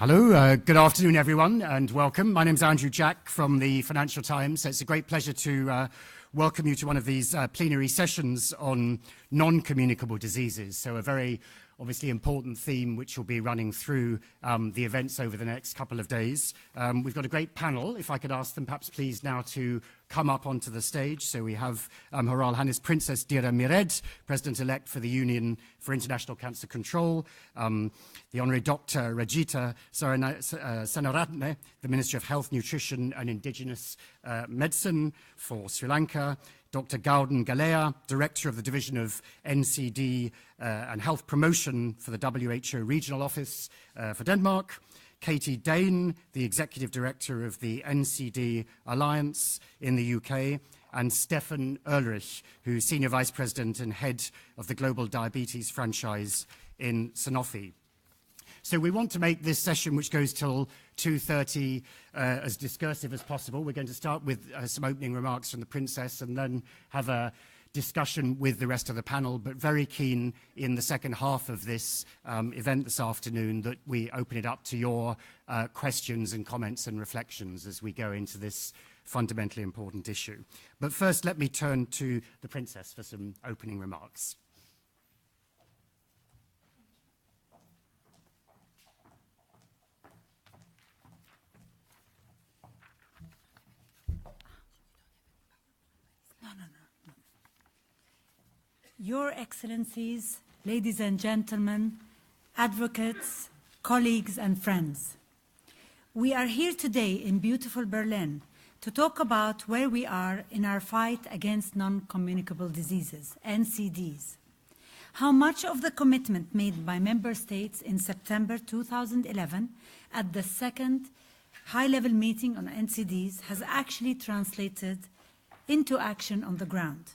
Hello, good afternoon everyone and welcome. My name's Andrew Jack from the Financial Times. It's a great pleasure to welcome you to one of these plenary sessions on non-communicable diseases. So a very obviously important theme which will be running through the events over the next couple of days. We've got a great panel. If I could ask them perhaps please now to come up onto the stage. So we have Her Royal Highness Princess Dina Mired, President-elect for the Union for International Cancer Control, the Honorary Dr. Rajita Senaratne, the Minister of Health, Nutrition and Indigenous Medicine for Sri Lanka, Dr. Gauden Galea, Director of the Division of NCD and Health Promotion for the WHO Regional Office for Denmark, Katie Dane, the Executive Director of the NCD Alliance in the UK, and Stefan Ulrich, who's Senior Vice President and Head of the Global Diabetes Franchise in Sanofi. So we want to make this session, which goes till 2:30, as discursive as possible. We're going to start with some opening remarks from the Princess and then have a discussion with the rest of the panel, but very keen in the second half of this event this afternoon that we open it up to your questions and comments and reflections as we go into this fundamentally important issue. But first, let me turn to the Princess for some opening remarks. Your Excellencies, ladies and gentlemen, advocates, colleagues and friends, we are here today in beautiful Berlin to talk about where we are in our fight against non-communicable diseases, NCDs. How much of the commitment made by member states in September 2011 at the second high-level meeting on NCDs has actually translated into action on the ground.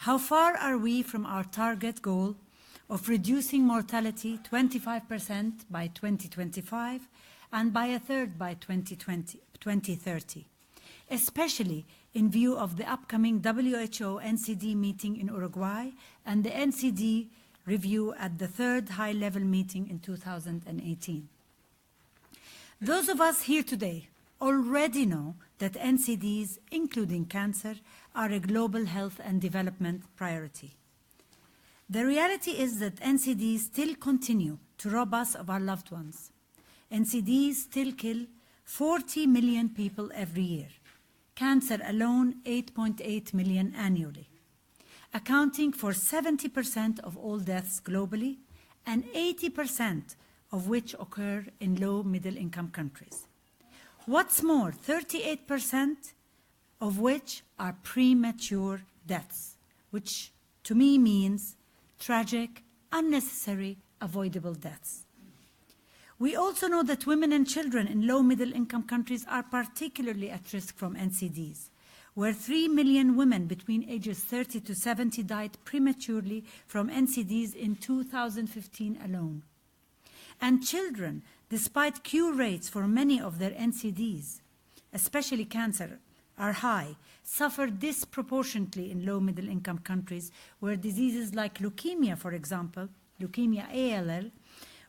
How far are we from our target goal of reducing mortality 25% by 2025 and by a third by 2030, especially in view of the upcoming WHO NCD meeting in Uruguay and the NCD review at the third high-level meeting in 2018. Those of us here today already know that NCDs, including cancer, are a global health and development priority. The reality is that NCDs still continue to rob us of our loved ones. NCDs still kill 40 million people every year. Cancer alone, 8.8 million annually, accounting for 70% of all deaths globally and 80% of which occur in low middle-income countries. What's more, 38% of which are premature deaths, which to me means tragic, unnecessary, avoidable deaths. We also know that women and children in low middle-income countries are particularly at risk from NCDs, where 3 million women between ages 30 to 70 died prematurely from NCDs in 2015 alone. And children, despite cure rates for many of their NCDs, especially cancer, are high, suffer disproportionately in low middle-income countries where diseases like leukemia, for example, leukemia ALL,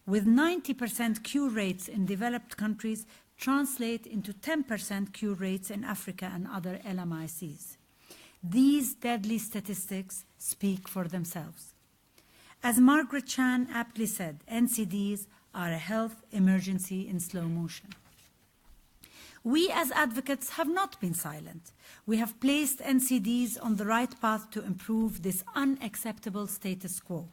with 90% cure rates in developed countries translate into 10% cure rates in Africa and other LMICs. These deadly statistics speak for themselves. As Margaret Chan aptly said, NCDs are a health emergency in slow motion. We as advocates have not been silent. We have placed NCDs on the right path to improve this unacceptable status quo.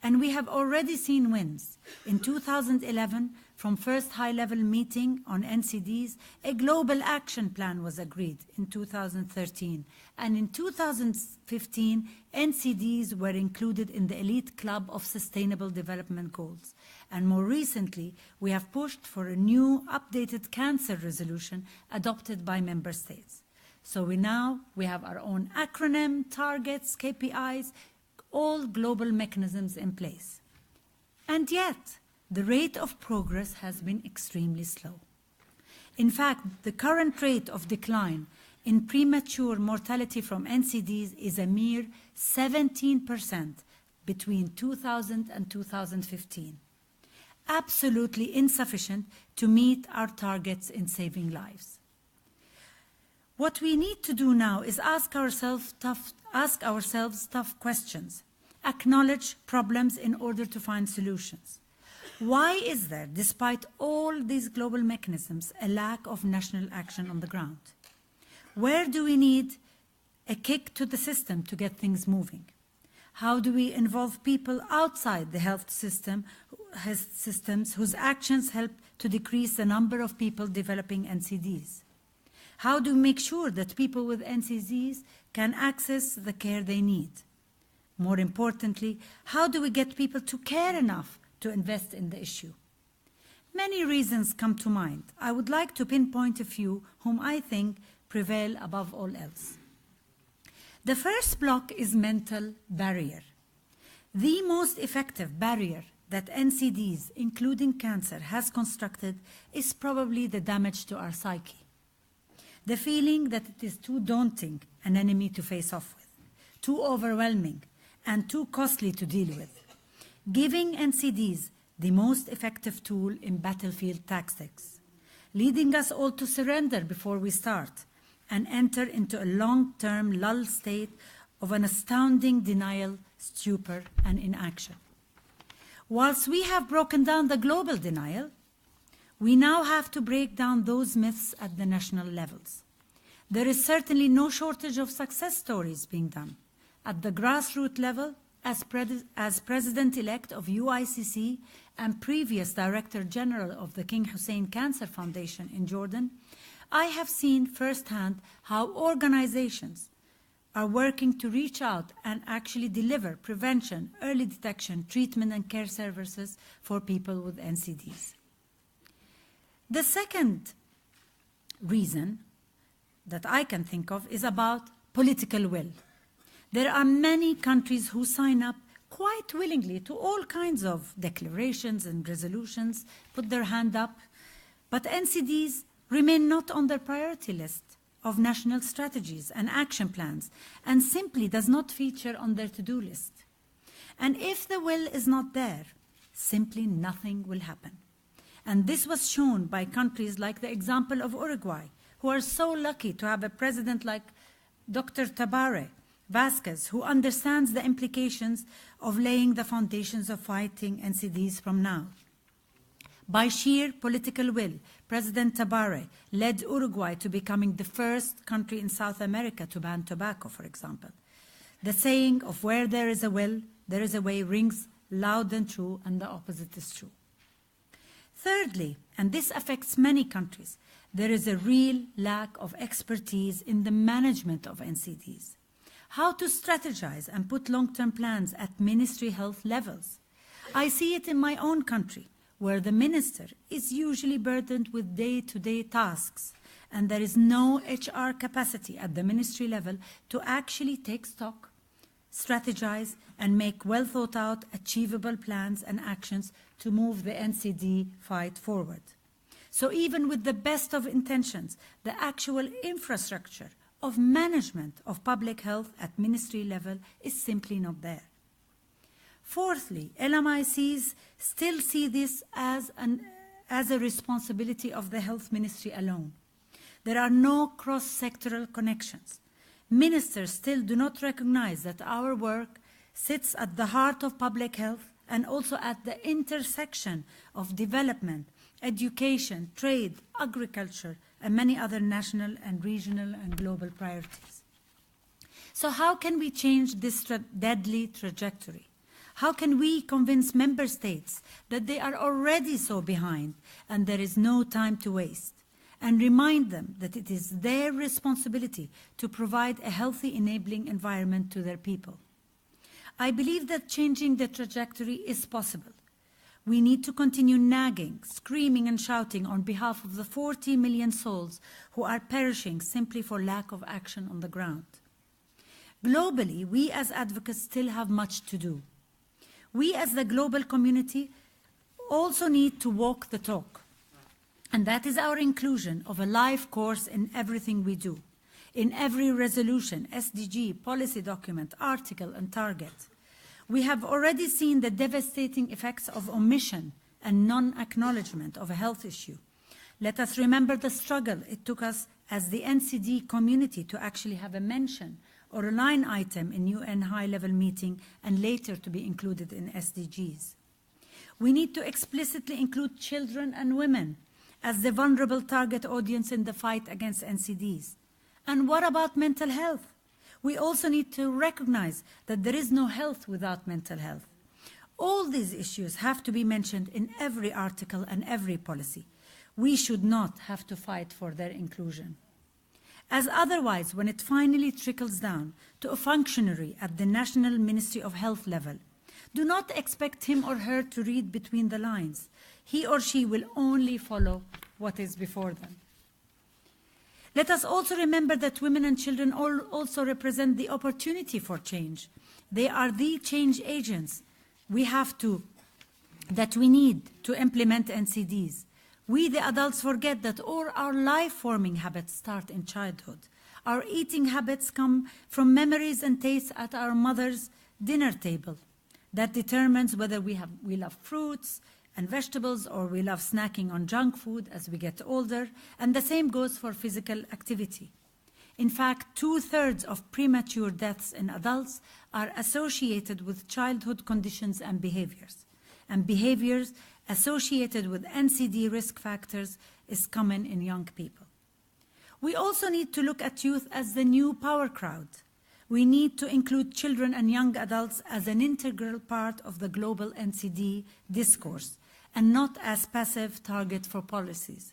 And we have already seen wins. In 2011, from first high-level meeting on NCDs, a global action plan was agreed in 2013. And in 2015, NCDs were included in the elite club of Sustainable Development Goals. And more recently, we have pushed for a new updated cancer resolution adopted by member states. So we have our own acronym, targets, KPIs, all global mechanisms in place. And yet, the rate of progress has been extremely slow. In fact, the current rate of decline in premature mortality from NCDs is a mere 17% between 2000 and 2015. absolutely insufficient to meet our targets in saving lives. What we need to do now is ask ourselves tough questions, acknowledge problems in order to find solutions. Why is there, despite all these global mechanisms, a lack of national action on the ground? Where do we need a kick to the system to get things moving? How do we involve people outside the health systems whose actions help to decrease the number of people developing NCDs? How do we make sure that people with NCDs can access the care they need? More importantly, how do we get people to care enough to invest in the issue? Many reasons come to mind. I would like to pinpoint a few whom I think prevail above all else. The first block is mental barrier. The most effective barrier that NCDs, including cancer, has constructed is probably the damage to our psyche. The feeling that it is too daunting an enemy to face off with, too overwhelming, and too costly to deal with, giving NCDs the most effective tool in battlefield tactics, leading us all to surrender before we start and enter into a long-term lull state of an astounding denial, stupor, and inaction. Whilst we have broken down the global denial, we now have to break down those myths at the national levels. There is certainly no shortage of success stories being done. At the grassroots level, as President-elect of UICC and previous Director General of the King Hussein Cancer Foundation in Jordan, I have seen firsthand how organizations are working to reach out and actually deliver prevention, early detection, treatment, and care services for people with NCDs. The second reason that I can think of is about political will. There are many countries who sign up quite willingly to all kinds of declarations and resolutions, put their hand up, but NCDs remain not on their priority list of national strategies and action plans and simply does not feature on their to-do list. And if the will is not there, simply nothing will happen. And this was shown by countries like the example of Uruguay, who are so lucky to have a president like Dr. Tabaré Vázquez, who understands the implications of laying the foundations of fighting NCDs from now. By sheer political will, President Tabaré led Uruguay to becoming the first country in South America to ban tobacco, for example. The saying of where there is a will, there is a way rings loud and true, and the opposite is true. Thirdly, and this affects many countries, there is a real lack of expertise in the management of NCDs. How to strategize and put long-term plans at ministry health levels. I see it in my own country, where the minister is usually burdened with day-to-day tasks, and there is no HR capacity at the ministry level to actually take stock, strategize, and make well-thought-out, achievable plans and actions to move the NCD fight forward. So even with the best of intentions, the actual infrastructure of management of public health at ministry level is simply not there. Fourthly, LMICs still see this as a responsibility of the health ministry alone. There are no cross-sectoral connections. Ministers still do not recognize that our work sits at the heart of public health and also at the intersection of development, education, trade, agriculture, and many other national and regional and global priorities. So how can we change this deadly trajectory? How can we convince member states that they are already so behind and there is no time to waste, and remind them that it is their responsibility to provide a healthy, enabling environment to their people? I believe that changing the trajectory is possible. We need to continue nagging, screaming and shouting on behalf of the 40 million souls who are perishing simply for lack of action on the ground. Globally, we as advocates still have much to do. We as the global community also need to walk the talk. And that is our inclusion of a life course in everything we do, in every resolution, SDG, policy document, article, and target. We have already seen the devastating effects of omission and non-acknowledgement of a health issue. Let us remember the struggle it took us as the NCD community to actually have a mention or a line item in UN high-level meeting and later to be included in SDGs. We need to explicitly include children and women as the vulnerable target audience in the fight against NCDs. And what about mental health? We also need to recognize that there is no health without mental health. All these issues have to be mentioned in every article and every policy. We should not have to fight for their inclusion. As otherwise, when it finally trickles down to a functionary at the National Ministry of Health level, do not expect him or her to read between the lines. He or she will only follow what is before them. Let us also remember that women and children also represent the opportunity for change. They are the change agents that we need to implement NCDs. We, the adults, forget that all our life-forming habits start in childhood. Our eating habits come from memories and tastes at our mother's dinner table. That determines whether we love fruits and vegetables or we love snacking on junk food as we get older, and the same goes for physical activity. In fact, 2/3 of premature deaths in adults are associated with childhood conditions and behaviors associated with NCD risk factors is common in young people. We also need to look at youth as the new power crowd. We need to include children and young adults as an integral part of the global NCD discourse and not as passive target for policies.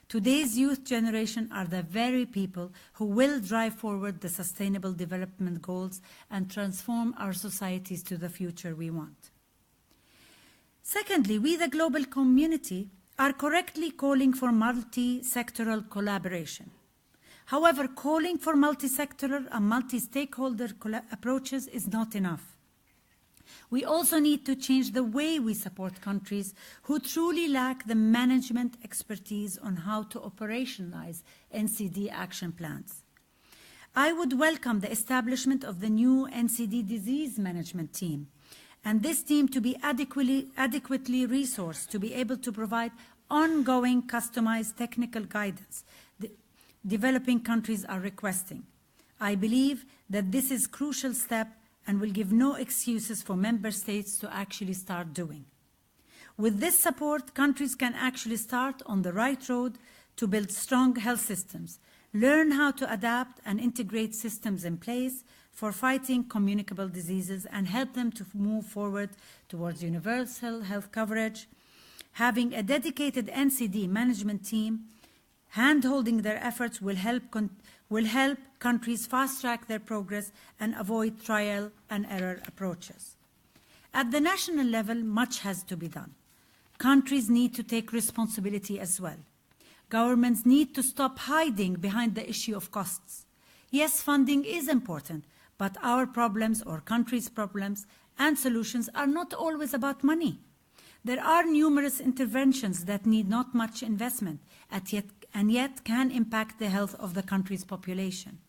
Today's youth generation are the very people who will drive forward the Sustainable Development Goals and transform our societies to the future we want. Secondly, we, the global community, are correctly calling for multi-sectoral collaboration. However, calling for multi-sectoral and multi-stakeholder approaches is not enough. We also need to change the way we support countries who truly lack the management expertise on how to operationalize NCD action plans. I would welcome the establishment of the new NCD disease management team, and this team to be adequately resourced to be able to provide ongoing customized technical guidance developing countries are requesting. I believe that this is a crucial step and will give no excuses for member states to actually start doing. With this support, countries can actually start on the right road to build strong health systems, learn how to adapt and integrate systems in place for fighting communicable diseases and help them to move forward towards universal health coverage. Having a dedicated NCD management team hand-holding their efforts will help countries fast-track their progress and avoid trial and error approaches. At the national level, much has to be done. Countries need to take responsibility as well. Governments need to stop hiding behind the issue of costs. Yes, funding is important, but our problems or countries' problems and solutions are not always about money. There are numerous interventions that need not much investment and yet can impact the health of the country's population.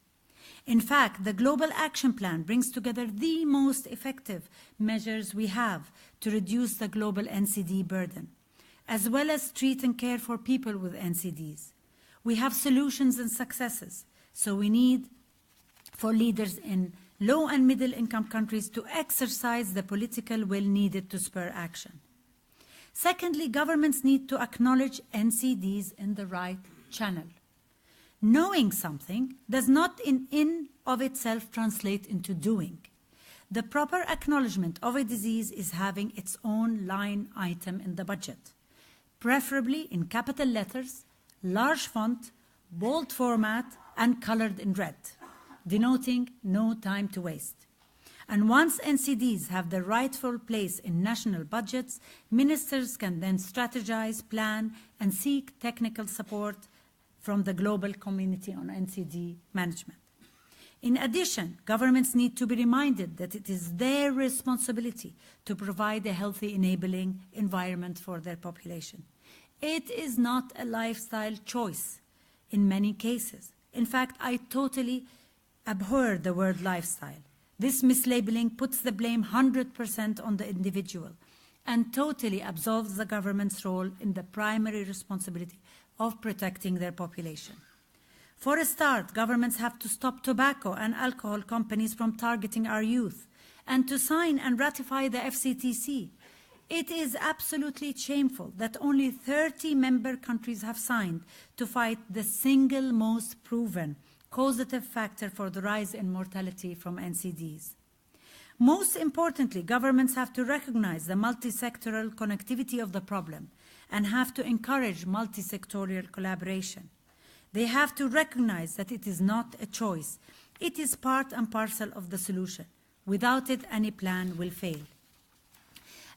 In fact, the Global Action Plan brings together the most effective measures we have to reduce the global NCD burden, as well as treat and care for people with NCDs. We have solutions and successes, so we need for leaders in low and middle income countries to exercise the political will needed to spur action. Secondly, governments need to acknowledge NCDs in the right channel. Knowing something does not in of itself translate into doing. The proper acknowledgement of a disease is having its own line item in the budget, preferably in capital letters, large font, bold format, and colored in red, denoting no time to waste. And once NCDs have the rightful place in national budgets, ministers can then strategize, plan, and seek technical support from the global community on NCD management. In addition, governments need to be reminded that it is their responsibility to provide a healthy, enabling environment for their population. It is not a lifestyle choice in many cases. In fact, I totally abhor the word lifestyle. This mislabeling puts the blame 100% on the individual and totally absolves the government's role in the primary responsibility of protecting their population. For a start, governments have to stop tobacco and alcohol companies from targeting our youth and to sign and ratify the FCTC. It is absolutely shameful that only 30 member countries have signed to fight the single most proven causative factor for the rise in mortality from NCDs. Most importantly, governments have to recognize the multi-sectoral connectivity of the problem and have to encourage multi-sectorial collaboration. They have to recognize that it is not a choice. It is part and parcel of the solution. Without it, any plan will fail.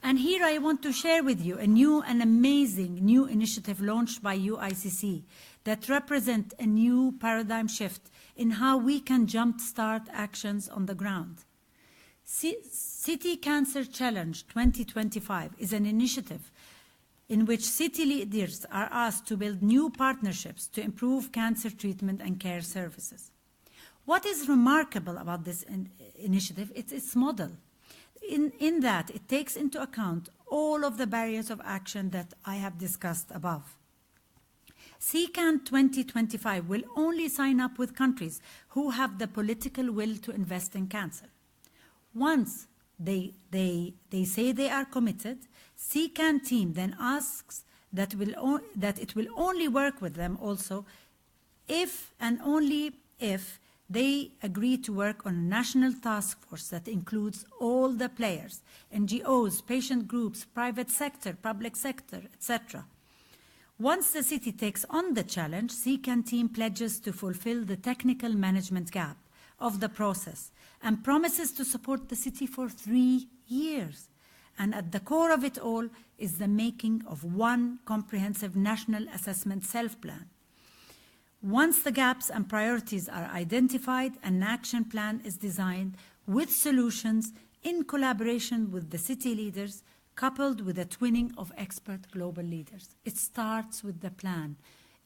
And here I want to share with you a new and amazing new initiative launched by UICC that represents a new paradigm shift in how we can jumpstart actions on the ground. City Cancer Challenge 2025 is an initiative in which city leaders are asked to build new partnerships to improve cancer treatment and care services. What is remarkable about this initiative? It's its model. In that, it takes into account all of the barriers of action that I have discussed above. CCAN 2025 will only sign up with countries who have the political will to invest in cancer. Once they say they are committed, CCAN team then asks that it will only work with them also if and only if they agree to work on a national task force that includes all the players, NGOs, patient groups, private sector, public sector, etc. Once the city takes on the challenge, CCAN team pledges to fulfill the technical management gap of the process and promises to support the city for 3 years. And at the core of it all is the making of one comprehensive national assessment self-plan. Once the gaps and priorities are identified, an action plan is designed with solutions in collaboration with the city leaders, coupled with a twinning of expert global leaders. It starts with the plan.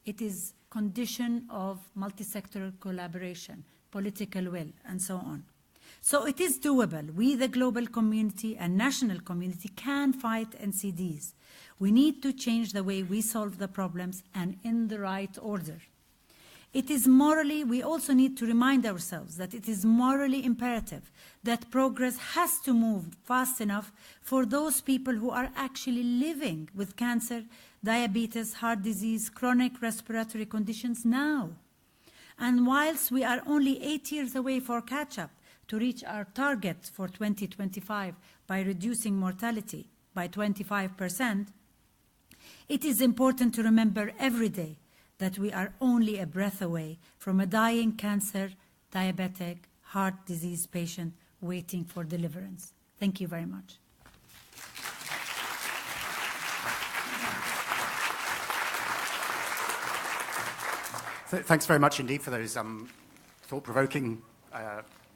It is condition of multi-sectoral collaboration, political will, and so on. So it is doable. We, the global community and national community, can fight NCDs. We need to change the way we solve the problems and in the right order. It is morally, we also need to remind ourselves that it is morally imperative that progress has to move fast enough for those people who are actually living with cancer, diabetes, heart disease, chronic respiratory conditions now. And whilst we are only 8 years away for catch-up to reach our target for 2025 by reducing mortality by 25%, it is important to remember every day that we are only a breath away from a dying cancer, diabetic, heart disease patient waiting for deliverance. Thank you very much. Thanks very much indeed for those thought-provoking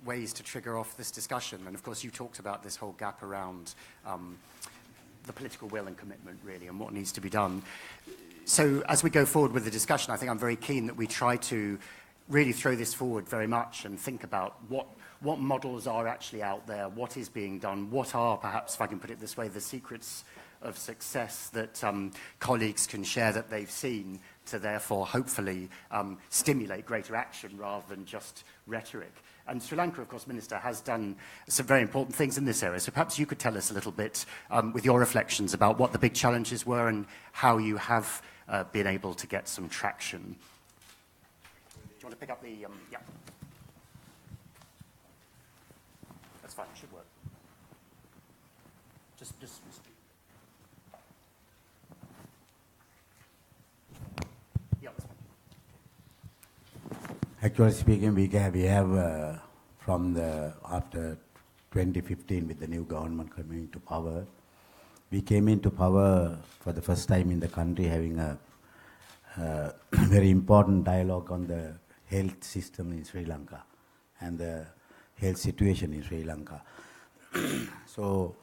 ways to trigger off this discussion. And of course, you talked about this whole gap around the political will and commitment, really, and what needs to be done. So as we go forward with the discussion, I think I'm very keen that we try to really throw this forward very much and think about what models are actually out there, what is being done, what are, perhaps, if I can put it this way, the secrets of success that colleagues can share that they've seen to therefore hopefully stimulate greater action rather than just rhetoric. And Sri Lanka, of course, Minister, has done some very important things in this area. So perhaps you could tell us a little bit with your reflections about what the big challenges were and how you have been able to get some traction. Do you want to pick up the... yeah. That's fine, it should work. Just yeah, that's fine. Actually speaking, we have from after 2015 with the new government coming into power, we came into power for the first time in the country having a very important dialogue on the health system in Sri Lanka and the health situation in Sri Lanka. So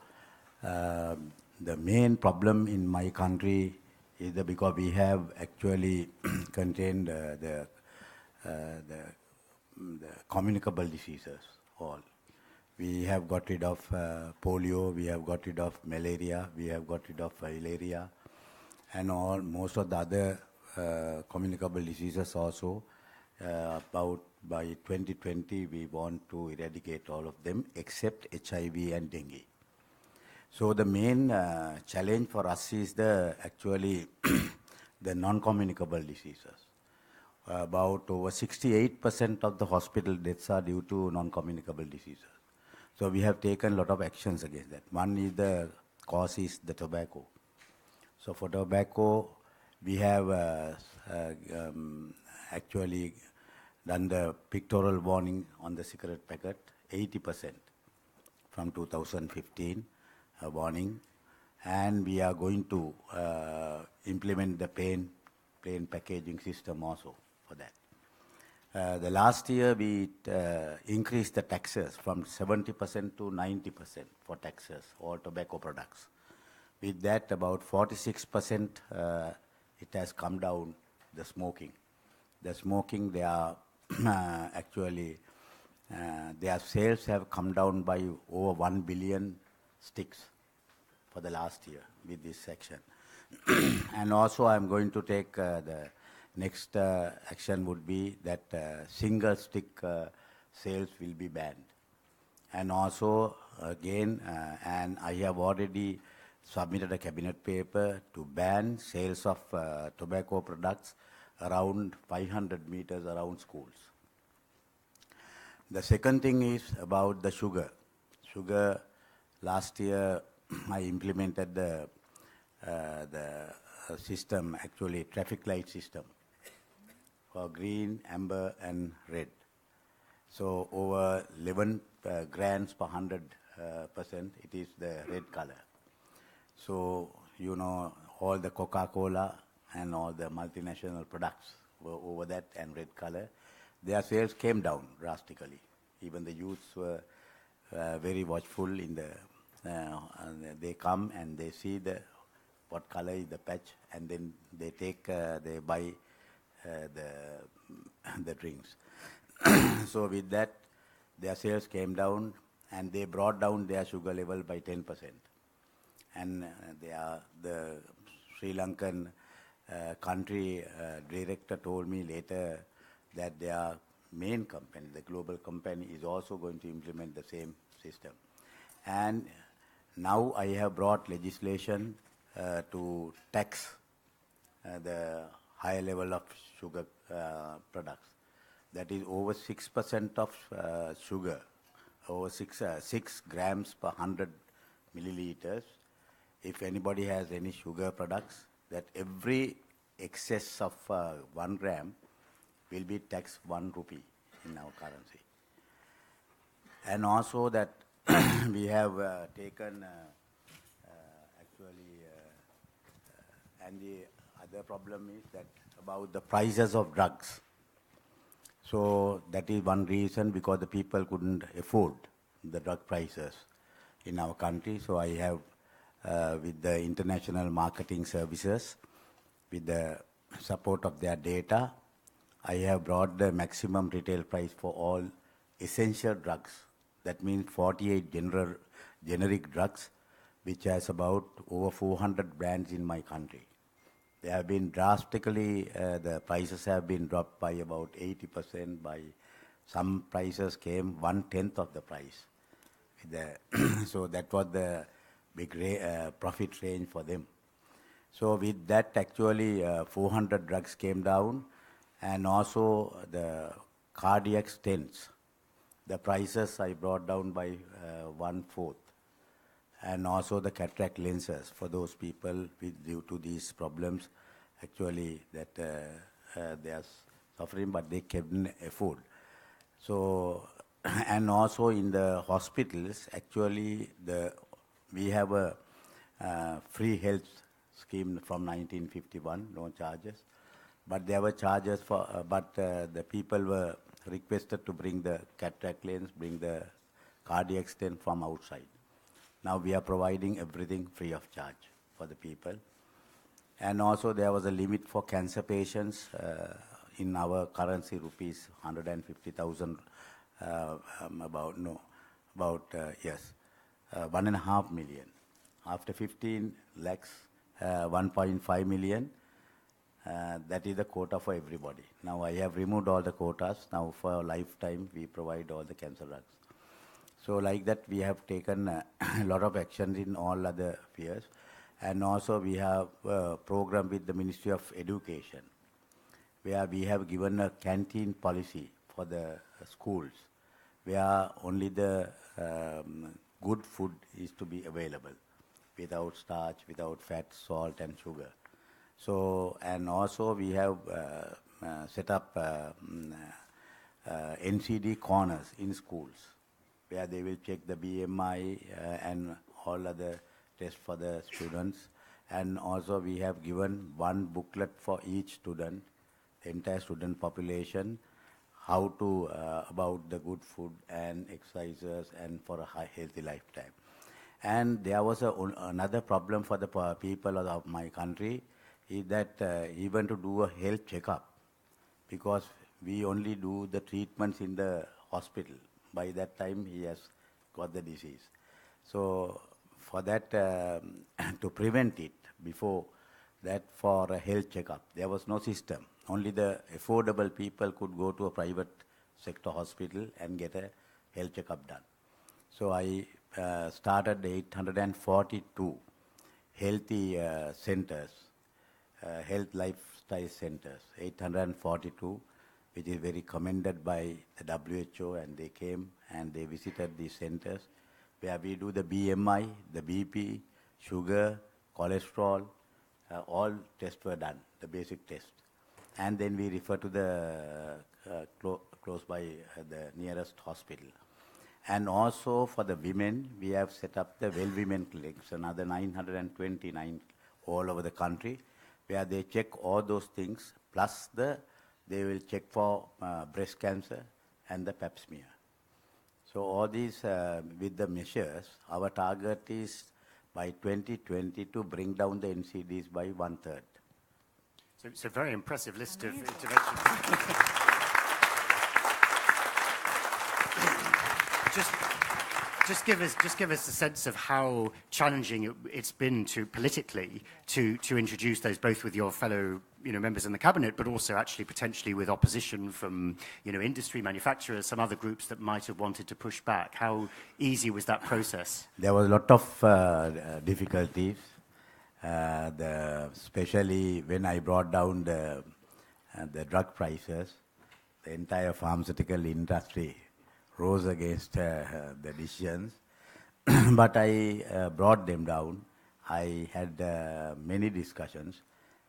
the main problem in my country is that because we have actually contained the communicable diseases all. We have got rid of polio, we have got rid of malaria, we have got rid of filaria, and most of the other communicable diseases also. About by 2020, we want to eradicate all of them except HIV and dengue. So the main challenge for us is actually the non-communicable diseases. About over 68% of the hospital deaths are due to non-communicable diseases. So we have taken a lot of actions against that. One is the cause is the tobacco. So for tobacco, we have actually done the pictorial warning on the cigarette packet, 80% from 2015 warning, and we are going to implement the plain packaging system also for that. The last year we increased the taxes from 70% to 90% for taxes, all tobacco products. With that, about 46% it has come down, the smoking. The smoking, they are actually, their sales have come down by over 1 billion sticks for the last year with this section. And also I'm going to take the next action would be that single stick sales will be banned. And also again, and I have already submitted a cabinet paper to ban sales of tobacco products around 500 meters around schools. The second thing is about the sugar. Sugar, last year I implemented the system, actually traffic light system for green, amber and red. So over 11 grams per 100%, it is the red color. So, you know, all the Coca-Cola and all the multinational products were over that and red color. Their sales came down drastically. Even the youths were very watchful in the, they come and they see what color is the patch, and then they take, they buy the drinks. So with that, their sales came down and they brought down their sugar level by 10%. And the Sri Lankan country director told me later that their main company, the global company, is also going to implement the same system. And now I have brought legislation to tax the higher level of sugar products. That is over 6% of sugar, over 6 grams per 100 milliliters. If anybody has any sugar products, that every excess of 1 gram will be taxed 1 rupee in our currency. And also that we have taken actually, and the other problem is that about the prices of drugs. So that is one reason, because the people couldn't afford the drug prices in our country. So I have, with the international marketing services, with the support of their data, I have brought the maximum retail price for all essential drugs. That means 48 generic drugs, which has about over 400 brands in my country. They have been drastically, the prices have been dropped by about 80%. By some prices came 1/10 of the price. So that was the big profit range for them. So with that, actually 400 drugs came down, and also the cardiac stents. The prices I brought down by 1/4. And also the cataract lenses for those people due to these problems, actually that they are suffering, but they couldn't afford. So, and also in the hospitals, actually we have a free health scheme from 1951, no charges. But there were charges for, the people were requested to bring the cataract lens, bring the cardiac stent from outside. Now we are providing everything free of charge for the people. And also there was a limit for cancer patients in our currency, rupees 150,000, 1.5 million. After 15 lakhs, 1.5 million. That is the quota for everybody. Now I have removed all the quotas. Now for a lifetime, we provide all the cancer drugs. So like that, we have taken a lot of action in all other spheres. And also we have a program with the Ministry of Education, where we have given a canteen policy for the schools, where only the good food is to be available, without starch, without fat, salt and sugar. So, and also we have set up NCD corners in schools, where they will check the BMI and all other tests for the students. And also we have given one booklet for each student, the entire student population, how to, about the good food and exercises and for a high healthy lifetime. And there was another problem for the people of my country, is that even to do a health checkup, because we only do the treatments in the hospital. By that time, he has got the disease. So for that, to prevent it before that, for a health checkup, there was no system. Only the affordable people could go to a private sector hospital and get a health checkup done. So I started 842 healthy centers, health lifestyle centers, 842, which is very commended by the WHO, and they came and they visited these centers, where we do the BMI, the BP, sugar, cholesterol, all tests were done, the basic tests. And then we refer to the close by the nearest hospital. And also for the women, we have set up the Well Women clinics, another 929 all over the country, where they check all those things, plus they will check for breast cancer and the pap smear. So all these, with the measures, our target is by 2020 to bring down the NCDs by 1/3. So it's a very impressive list of interventions. Just give us a sense of how challenging it's been politically to introduce those, both with your fellow members in the cabinet, but also actually potentially with opposition from industry, manufacturers, some other groups that might have wanted to push back. How easy was that process? There was a lot of difficulties, especially when I brought down the drug prices. The entire pharmaceutical industry rose against the decisions, but I brought them down. I had many discussions,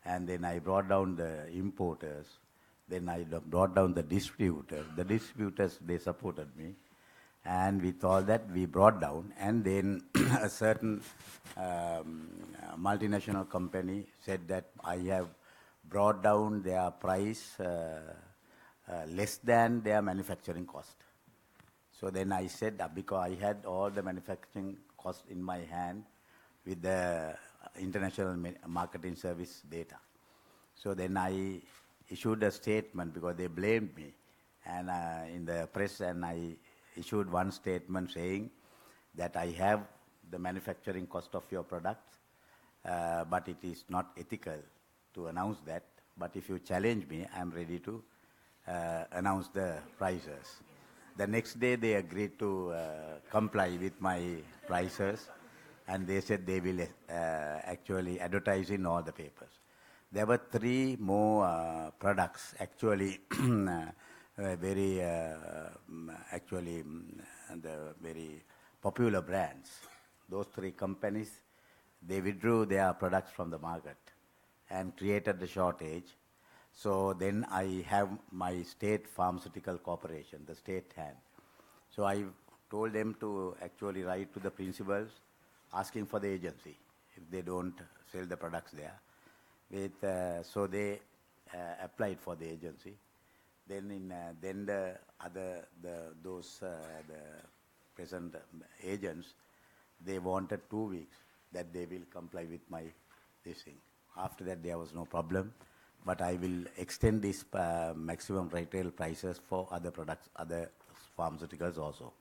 and then I brought down the importers, then I brought down the distributors. The distributors, they supported me, and with all that we brought down, and then a certain multinational company said that I have brought down their price less than their manufacturing cost. So then I said, because I had all the manufacturing cost in my hand with the international marketing service data. So then I issued a statement, because they blamed me and in the press, and I issued one statement saying that I have the manufacturing cost of your products, but it is not ethical to announce that. But if you challenge me, I'm ready to announce the prices. The next day, they agreed to comply with my prices, and they said they will actually advertise in all the papers. There were 3 more products, actually, very, the very popular brands. Those 3 companies, they withdrew their products from the market and created the shortage. So then I have my state pharmaceutical corporation, the state hand. So I told them to actually write to the principals asking for the agency if they don't sell the products there. So they applied for the agency. Then the present agents, they wanted 2 weeks that they will comply with my this thing. After that, there was no problem. But I will extend this maximum retail prices for other products, other pharmaceuticals also.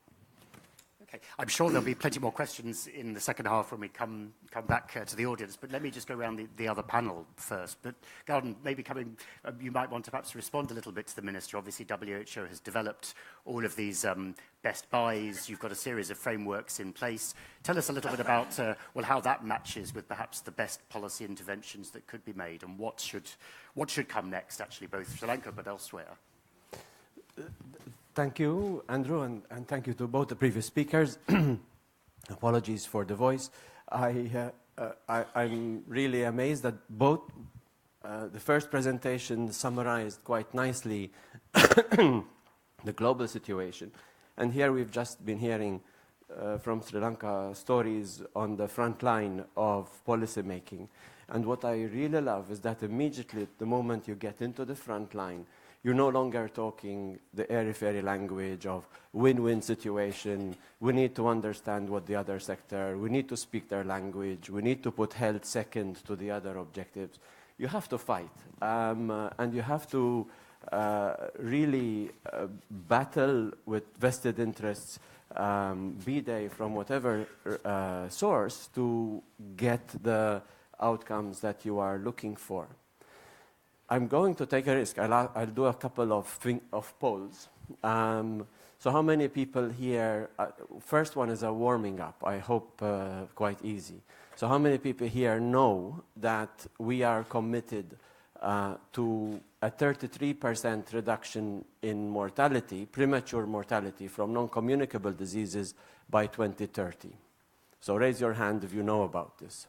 Okay. I'm sure there'll be plenty more questions in the second half when we come back to the audience, but let me just go around the other panel first. But Garden, maybe you might want to perhaps respond a little bit to the Minister. Obviously, WHO has developed all of these best buys. You've got a series of frameworks in place. Tell us a little bit about, how that matches with perhaps the best policy interventions that could be made and what should come next, actually, both Sri Lanka but elsewhere. Thank you, Andrew, and thank you to both the previous speakers. Apologies for the voice. I'm really amazed that both the first presentation summarized quite nicely the global situation. And here we've just been hearing from Sri Lanka stories on the front line of policy making. And what I really love is that immediately, the moment you get into the front line, you're no longer talking the airy-fairy language of win-win situation. We need to understand what the other sector, we need to speak their language, we need to put health second to the other objectives. You have to fight, and you have to really battle with vested interests, be they from whatever source, to get the outcomes that you are looking for. I'm going to take a risk. I'll do a couple of polls. So how many people here, first one is a warming up, I hope quite easy. So how many people here know that we are committed to a 33% reduction in mortality, premature mortality from non-communicable diseases by 2030? So raise your hand if you know about this.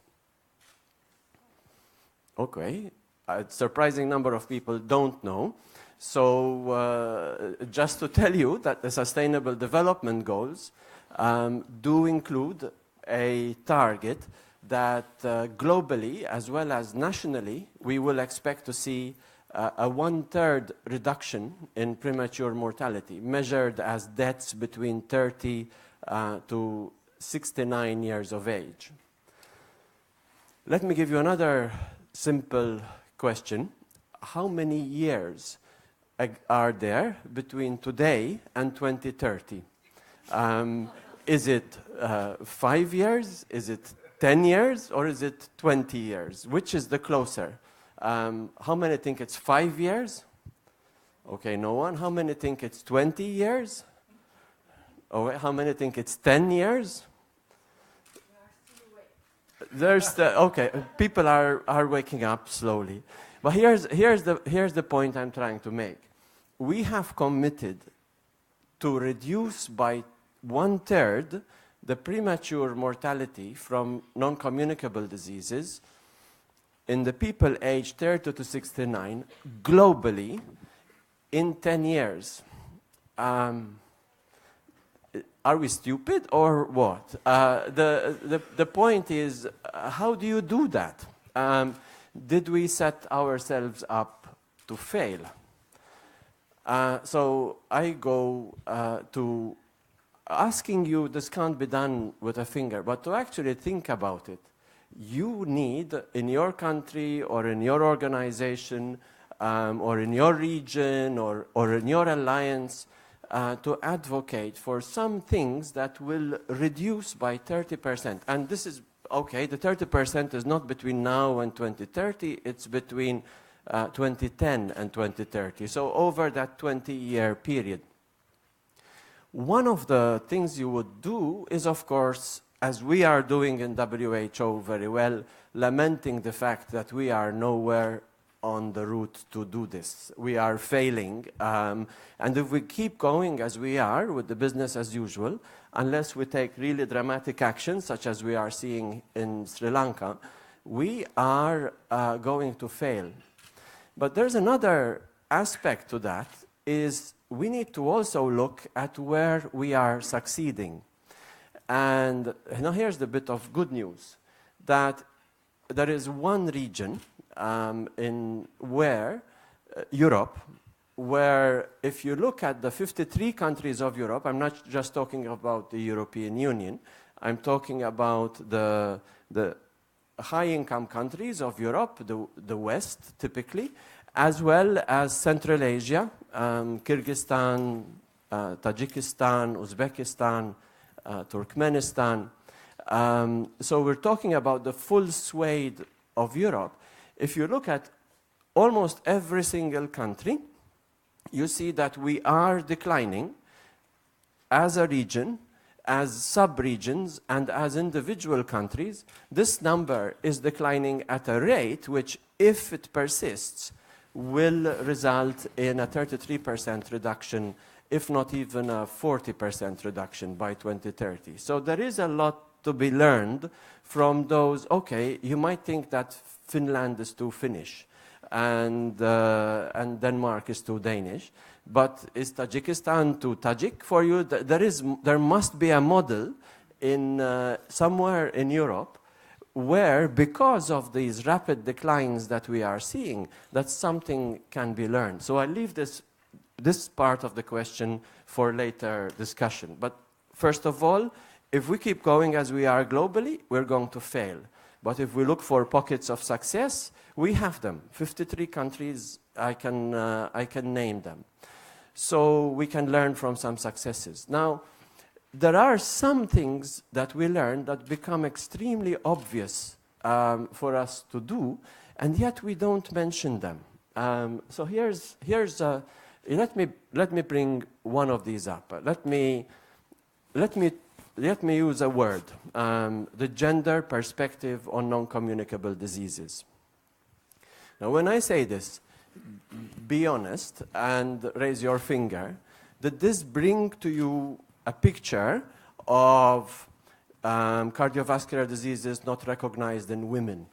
Okay. A surprising number of people don't know. So just to tell you that the Sustainable Development Goals do include a target that globally as well as nationally we will expect to see a 1/3 reduction in premature mortality, measured as deaths between 30 to 69 years of age. Let me give you another simple question. How many years are there between today and 2030? Is it 5 years? Is it 10 years? Or is it 20 years? Which is the closer? How many think it's 5 years? Okay, no one. How many think it's 20 years? Oh, how many think it's 10 years? Okay, people are waking up slowly. But here's the point I'm trying to make. We have committed to reduce by 1/3 the premature mortality from non-communicable diseases in the people aged 30 to 69 globally in 10 years. Are we stupid or what? The point is, how do you do that? Did we set ourselves up to fail? So I go to asking you, this can't be done with a finger, but to actually think about it. You need, in your country or in your organization or in your region or in your alliance, to advocate for some things that will reduce by 30%. And this is, okay, the 30% is not between now and 2030, it's between 2010 and 2030. So over that 20-year period. One of the things you would do is, of course, as we are doing in WHO very well, lamenting the fact that we are nowhere on the route to do this. We are failing. And if we keep going as we are with the business as usual, unless we take really dramatic actions, such as we are seeing in Sri Lanka, we are going to fail. But there's another aspect to that, is we need to also look at where we are succeeding. And now here's the bit of good news, that there is one region in Europe, where if you look at the 53 countries of Europe, I'm not just talking about the European Union, I'm talking about the high-income countries of Europe, the West typically, as well as Central Asia, Kyrgyzstan, Tajikistan, Uzbekistan, Turkmenistan. So we're talking about the full swathe of Europe. If you look at almost every single country, you see that we are declining as a region, as sub-regions, and as individual countries. This number is declining at a rate which, if it persists, will result in a 33% reduction, if not even a 40% reduction by 2030. So there is a lot to be learned from those. Okay, you might think that Finland is too Finnish and Denmark is too Danish, but is Tajikistan too Tajik for you? There must be a model in somewhere in Europe where, because of these rapid declines that we are seeing, that something can be learned. So I leave this part of the question for later discussion. But first of all, if we keep going as we are globally, we're going to fail. But if we look for pockets of success, we have them. 53 countries, I can name them. So we can learn from some successes. Now, there are some things that we learn that become extremely obvious for us to do, and yet we don't mention them. So let me bring one of these up. Let me use a word, the gender perspective on non-communicable diseases. Now, when I say this, be honest and raise your finger. Did this bring to you a picture of cardiovascular diseases not recognized in women,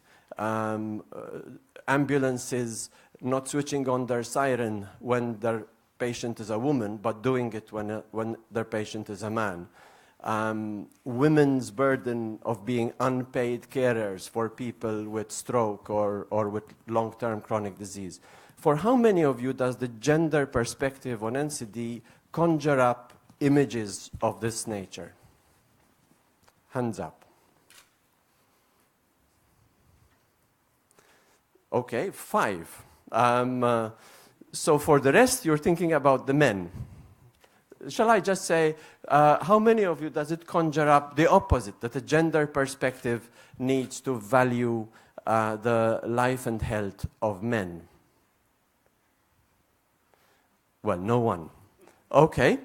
ambulances not switching on their siren when their patient is a woman, but doing it when their patient is a man? Women's burden of being unpaid carers for people with stroke or with long-term chronic disease. For how many of you does the gender perspective on NCD conjure up images of this nature? Hands up. Okay, 5. So for the rest, you're thinking about the men. Shall I just say, how many of you does it conjure up the opposite, that the gender perspective needs to value the life and health of men? Well, no one. Okay,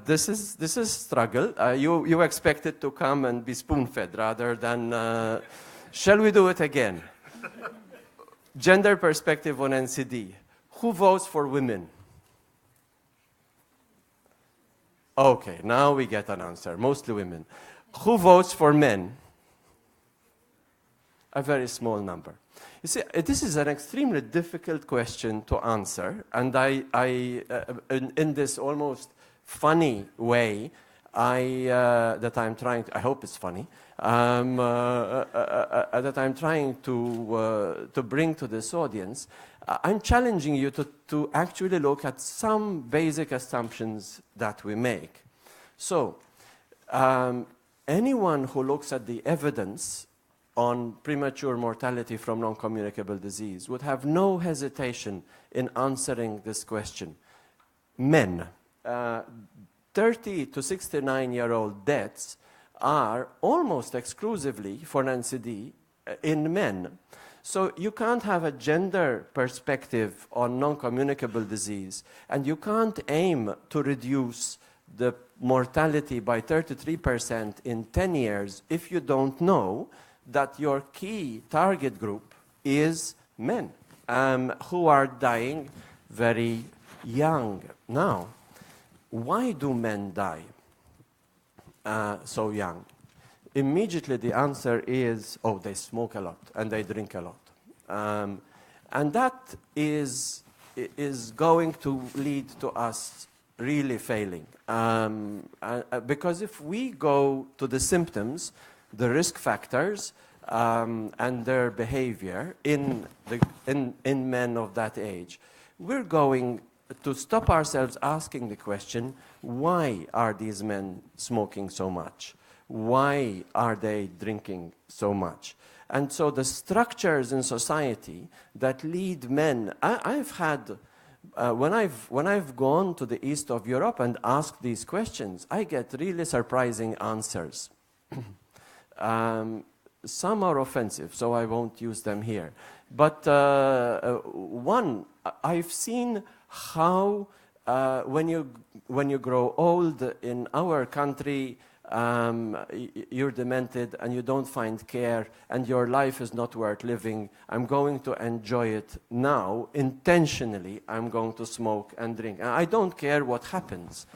this is struggle. You expect it to come and be spoon-fed rather than, shall we do it again? Gender perspective on NCD. Who votes for women? Okay, now we get an answer, mostly women. Who votes for men? A very small number. You see, this is an extremely difficult question to answer, and in this almost funny way, that I'm trying to, I hope it's funny, that I'm trying to bring to this audience, I'm challenging you to actually look at some basic assumptions that we make. So, anyone who looks at the evidence on premature mortality from non-communicable disease would have no hesitation in answering this question. Men, 30 to 69-year-old deaths are almost exclusively for NCD in men. So you can't have a gender perspective on non-communicable disease, and you can't aim to reduce the mortality by 33% in 10 years if you don't know that your key target group is men who are dying very young. Now, why do men die so young? Immediately the answer is, oh, they smoke a lot and they drink a lot. And that is going to lead to us really failing. Because if we go to the symptoms, the risk factors, and their behavior in men of that age, we're going to stop ourselves asking the question, why are these men smoking so much? Why are they drinking so much? And so the structures in society that lead men, I've had When I've gone to the east of Europe and asked these questions, I get really surprising answers. Some are offensive, so I won't use them here. But one, I've seen how when you grow old in our country, you're demented and you don't find care and your life is not worth living. I'm going to enjoy it now. Intentionally, I'm going to smoke and drink. And I don't care what happens.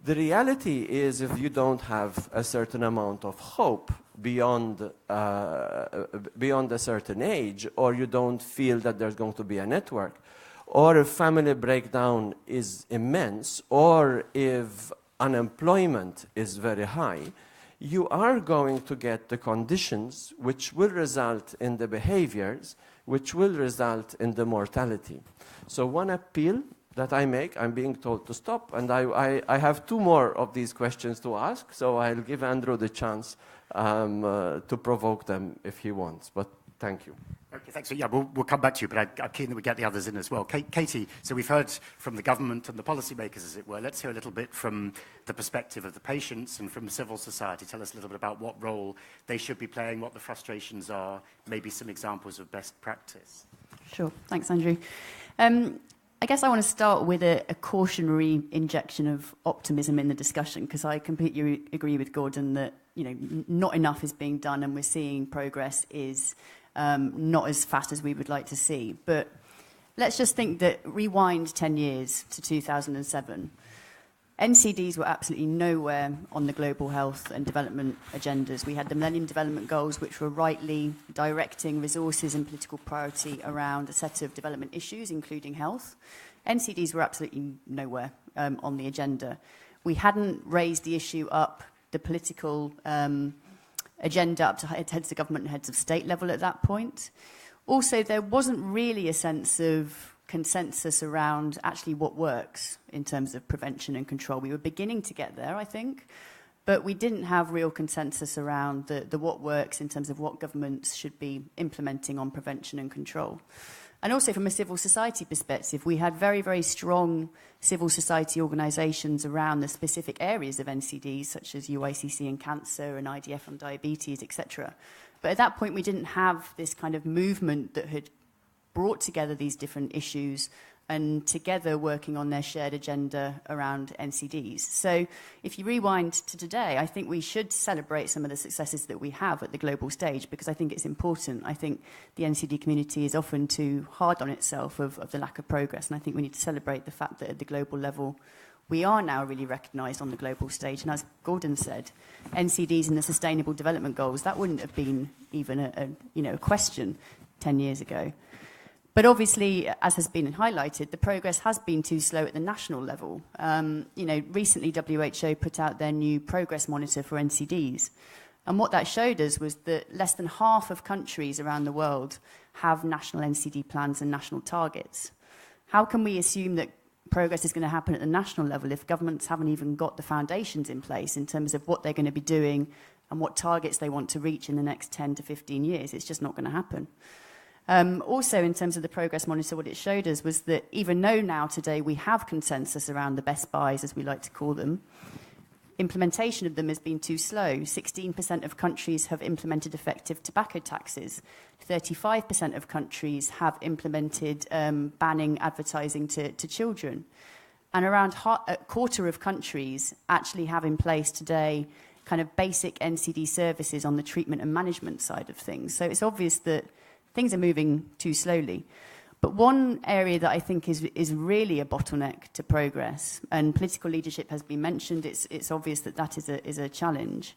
The reality is, if you don't have a certain amount of hope beyond a certain age, or you don't feel that there's going to be a network, or if family breakdown is immense, or if unemployment is very high, you are going to get the conditions which will result in the behaviors, which will result in the mortality. So one appeal that I make, I'm being told to stop, and I have two more of these questions to ask, so I'll give Andrew the chance to provoke them if he wants, but thank you. Okay, thanks. So, yeah, we'll come back to you, but I'm keen that we get the others in as well. Katie, so we've heard from the government and the policymakers, as it were. Let's hear a little bit from the perspective of the patients and from civil society. Tell us a little bit about what role they should be playing, what the frustrations are, maybe some examples of best practice. Sure. Thanks, Andrew. I guess I want to start with a cautionary injection of optimism in the discussion, because I completely agree with Gordon that not enough is being done, and we're seeing progress is not as fast as we would like to see. But let's just think that rewind 10 years to 2007. NCDs were absolutely nowhere on the global health and development agendas. We had the Millennium Development Goals, which were rightly directing resources and political priority around a set of development issues, including health. NCDs were absolutely nowhere on the agenda. We hadn't raised the issue up the political agenda up to heads of government and heads of state level at that point. Also, there wasn't really a sense of consensus around actually what works in terms of prevention and control. We were beginning to get there, I think, but we didn't have real consensus around the what works in terms of what governments should be implementing on prevention and control. And also from a civil society perspective, we had very, very strong civil society organisations around the specific areas of NCDs, such as UICC and cancer and IDF on diabetes, etc. But at that point, we didn't have this kind of movement that had brought together these different issues and together working on their shared agenda around NCDs. So if you rewind to today, I think we should celebrate some of the successes that we have at the global stage, because I think it's important. I think the NCD community is often too hard on itself of the lack of progress, and I think we need to celebrate the fact that at the global level, we are now really recognised on the global stage. And as Gordon said, NCDs and the Sustainable Development Goals, that wouldn't have been even a question 10 years ago. But obviously, as has been highlighted, the progress has been too slow at the national level. Recently WHO put out their new progress monitor for NCDs. And what that showed us was that less than half of countries around the world have national NCD plans and national targets. How can we assume that progress is going to happen at the national level if governments haven't even got the foundations in place in terms of what they're going to be doing and what targets they want to reach in the next 10 to 15 years? It's just not going to happen. Also, in terms of the progress monitor, what it showed us was that even though now today we have consensus around the best buys, as we like to call them, implementation of them has been too slow. 16% of countries have implemented effective tobacco taxes. 35% of countries have implemented banning advertising to children. And around a quarter of countries actually have in place today kind of basic NCD services on the treatment and management side of things. So it's obvious that things are moving too slowly. But one area that I think is really a bottleneck to progress, and political leadership has been mentioned, it's obvious that that is a challenge.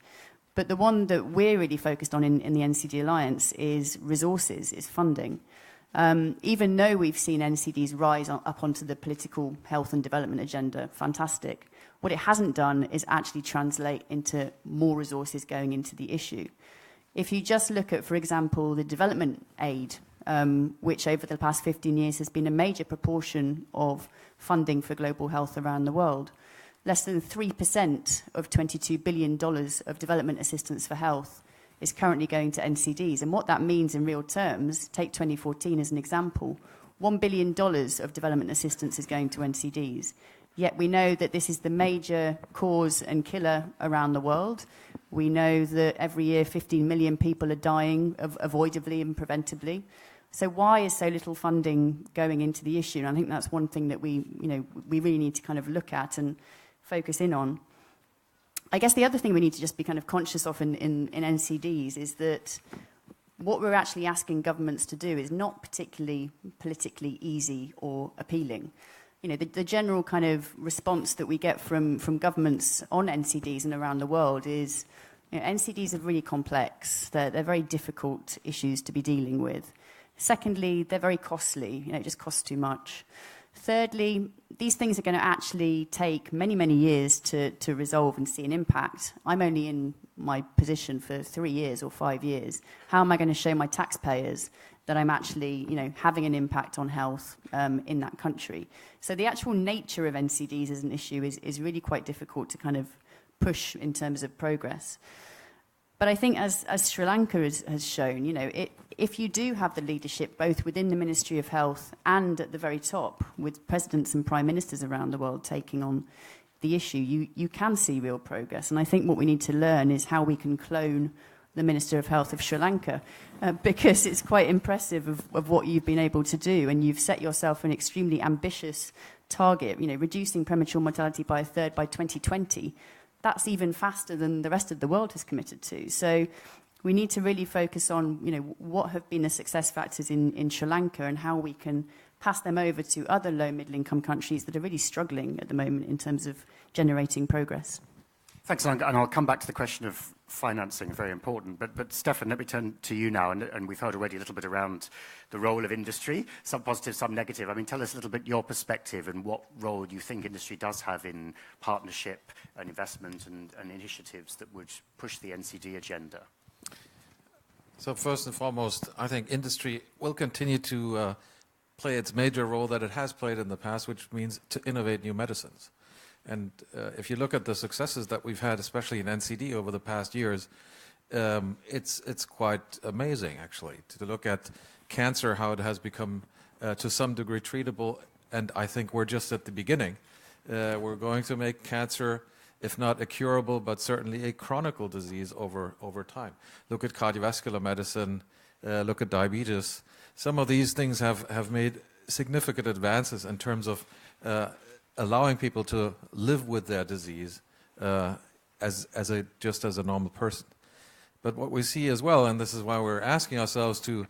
But the one that we're really focused on in the NCD Alliance is resources, is funding. Even though we've seen NCDs rise up onto the political health and development agenda, fantastic. What it hasn't done is actually translate into more resources going into the issue. If you just look at, for example, the development aid, which over the past 15 years has been a major proportion of funding for global health around the world, less than 3% of $22 billion of development assistance for health is currently going to NCDs. And what that means in real terms, take 2014 as an example, $1 billion of development assistance is going to NCDs. Yet we know that this is the major cause and killer around the world. We know that every year 15 million people are dying avoidably and preventably. So why is so little funding going into the issue? And I think that's one thing that we really need to kind of look at and focus in on. I guess the other thing we need to just be kind of conscious of in NCDs is that what we're actually asking governments to do is not particularly politically easy or appealing. You know, the general kind of response that we get from governments on NCDs and around the world is, you know, NCDs are really complex. They're very difficult issues to be dealing with. Secondly, they're very costly. You know, it just costs too much. Thirdly, these things are going to actually take many, many years to resolve and see an impact. I'm only in my position for 3 years or 5 years. How am I going to show my taxpayers that I'm actually, you know, having an impact on health in that country? So the actual nature of NCDs as an issue is really quite difficult to kind of push in terms of progress. But I think as Sri Lanka has shown, you know, if you do have the leadership both within the Ministry of Health and at the very top, with presidents and prime ministers around the world taking on the issue, you can see real progress. And I think what we need to learn is how we can clone the Minister of Health of Sri Lanka, because it's quite impressive of what you've been able to do. And you've set yourself an extremely ambitious target, you know, reducing premature mortality by 1/3 by 2020. That's even faster than the rest of the world has committed to. So we need to really focus on, you know, what have been the success factors in Sri Lanka and how we can pass them over to other low middle income countries that are really struggling at the moment in terms of generating progress. Thanks, and I'll come back to the question of financing, very important. But Stefan, let me turn to you now, and we've heard already a little bit around the role of industry, some positive, some negative. I mean, tell us a little bit your perspective and what role you think industry does have in partnership and investment and initiatives that would push the NCD agenda. So first and foremost, I think industry will continue to play its major role that it has played in the past, which means to innovate new medicines. And if you look at the successes that we've had, especially in NCD over the past years, it's quite amazing, actually, to look at cancer, how it has become to some degree treatable. And I think we're just at the beginning. We're going to make cancer, if not a curable, but certainly a chronic disease over time. Look at cardiovascular medicine, look at diabetes. Some of these things have made significant advances in terms of allowing people to live with their disease just as a normal person. But what we see as well, and this is why we're asking ourselves to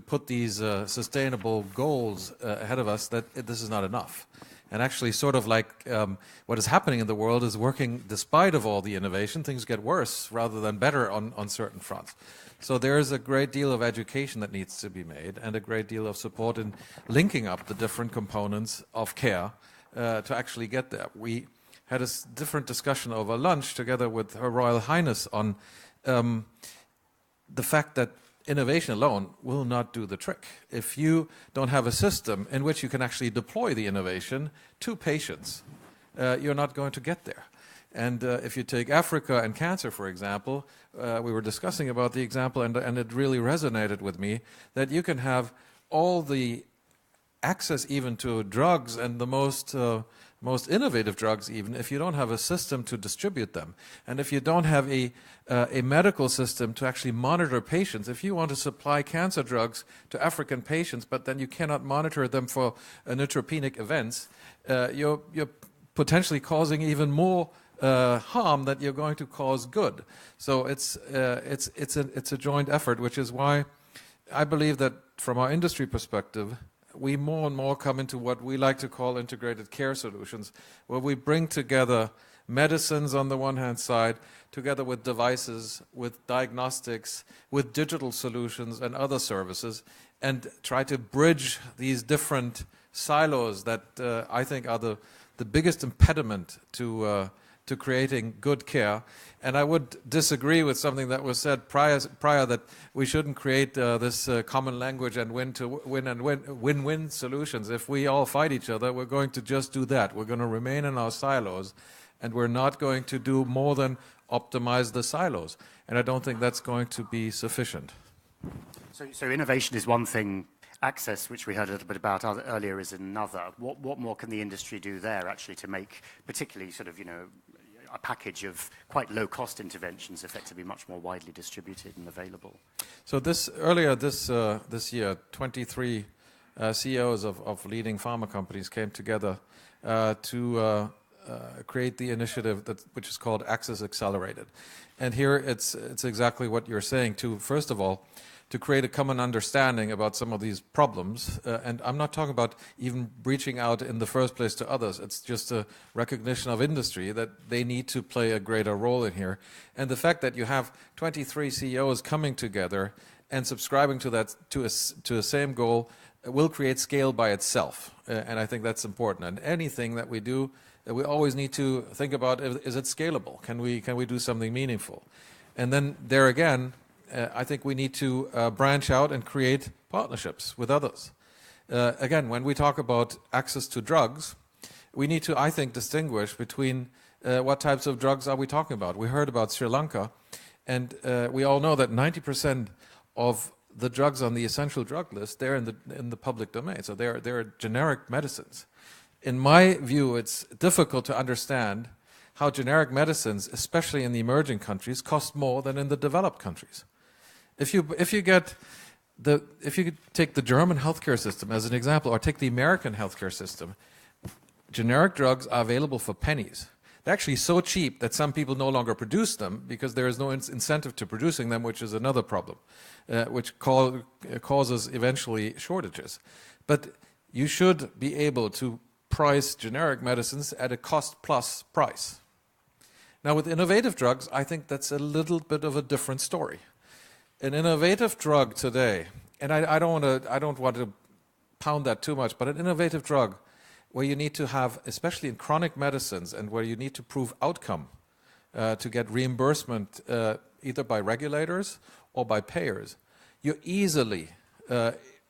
put these sustainable goals ahead of us, that this is not enough. And actually, sort of like what is happening in the world is working despite of all the innovation. Things get worse rather than better on certain fronts. So there is a great deal of education that needs to be made and a great deal of support in linking up the different components of care to actually get there. We had a different discussion over lunch together with Her Royal Highness on the fact that innovation alone will not do the trick. If you don't have a system in which you can actually deploy the innovation to patients, you're not going to get there. And if you take Africa and cancer, for example, we were discussing about the example, and it really resonated with me, that you can have all the access even to drugs and the most innovative drugs even if you don't have a system to distribute them. And if you don't have a medical system to actually monitor patients, if you want to supply cancer drugs to African patients, but then you cannot monitor them for neutropenic events, you're potentially causing even more harm that you're going to cause good. So it's a joint effort, which is why I believe that from our industry perspective, we more and more come into what we like to call integrated care solutions, where we bring together medicines on the one hand side, together with devices, with diagnostics, with digital solutions and other services, and try to bridge these different silos that I think are the biggest impediment to creating good care. And I would disagree with something that was said prior that we shouldn't create this common language and win-win solutions. If we all fight each other, we're going to just do that. We're going to remain in our silos, and we're not going to do more than optimize the silos. And I don't think that's going to be sufficient. So innovation is one thing, access, which we heard a little bit about earlier, is another. What more can the industry do there, actually, to make particularly sort of, a package of quite low-cost interventions effectively much more widely distributed and available? So earlier this year, 23 CEOs of leading pharma companies came together to create the initiative which is called Access Accelerated. And here it's exactly what you're saying, first of all, to create a common understanding about some of these problems. And I'm not talking about even reaching out in the first place to others. It's just a recognition of industry that they need to play a greater role in here. And the fact that you have 23 CEOs coming together and subscribing to that to a same goal will create scale by itself. And I think that's important. And anything that we do, we always need to think about, is it scalable? Can we do something meaningful? And then there again, I think we need to branch out and create partnerships with others. Again, when we talk about access to drugs, we need to, I think, distinguish between what types of drugs are we talking about. We heard about Sri Lanka, and we all know that 90% of the drugs on the essential drug list, they're in the public domain, so they're generic medicines. In my view, it's difficult to understand how generic medicines, especially in the emerging countries, cost more than in the developed countries. If you take the German healthcare system as an example, or take the American healthcare system, generic drugs are available for pennies. They're actually so cheap that some people no longer produce them because there is no incentive to producing them, which is another problem, which causes eventually shortages. But you should be able to price generic medicines at a cost-plus price. Now, with innovative drugs, I think that's a little bit of a different story. An innovative drug today, and I don't want to pound that too much, but an innovative drug where you need to have, especially in chronic medicines, and where you need to prove outcome to get reimbursement either by regulators or by payers, you're easily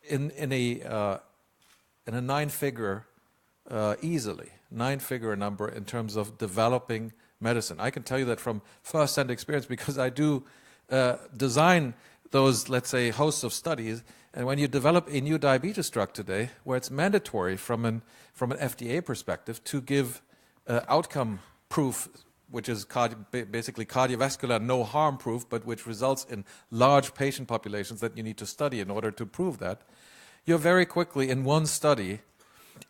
in a nine-figure number in terms of developing medicine. I can tell you that from first-hand experience because I do design those, let's say, hosts of studies. And when you develop a new diabetes drug today, where it's mandatory from an FDA perspective to give outcome proof, which is basically cardiovascular no harm proof, but which results in large patient populations that you need to study in order to prove that, you're very quickly in one study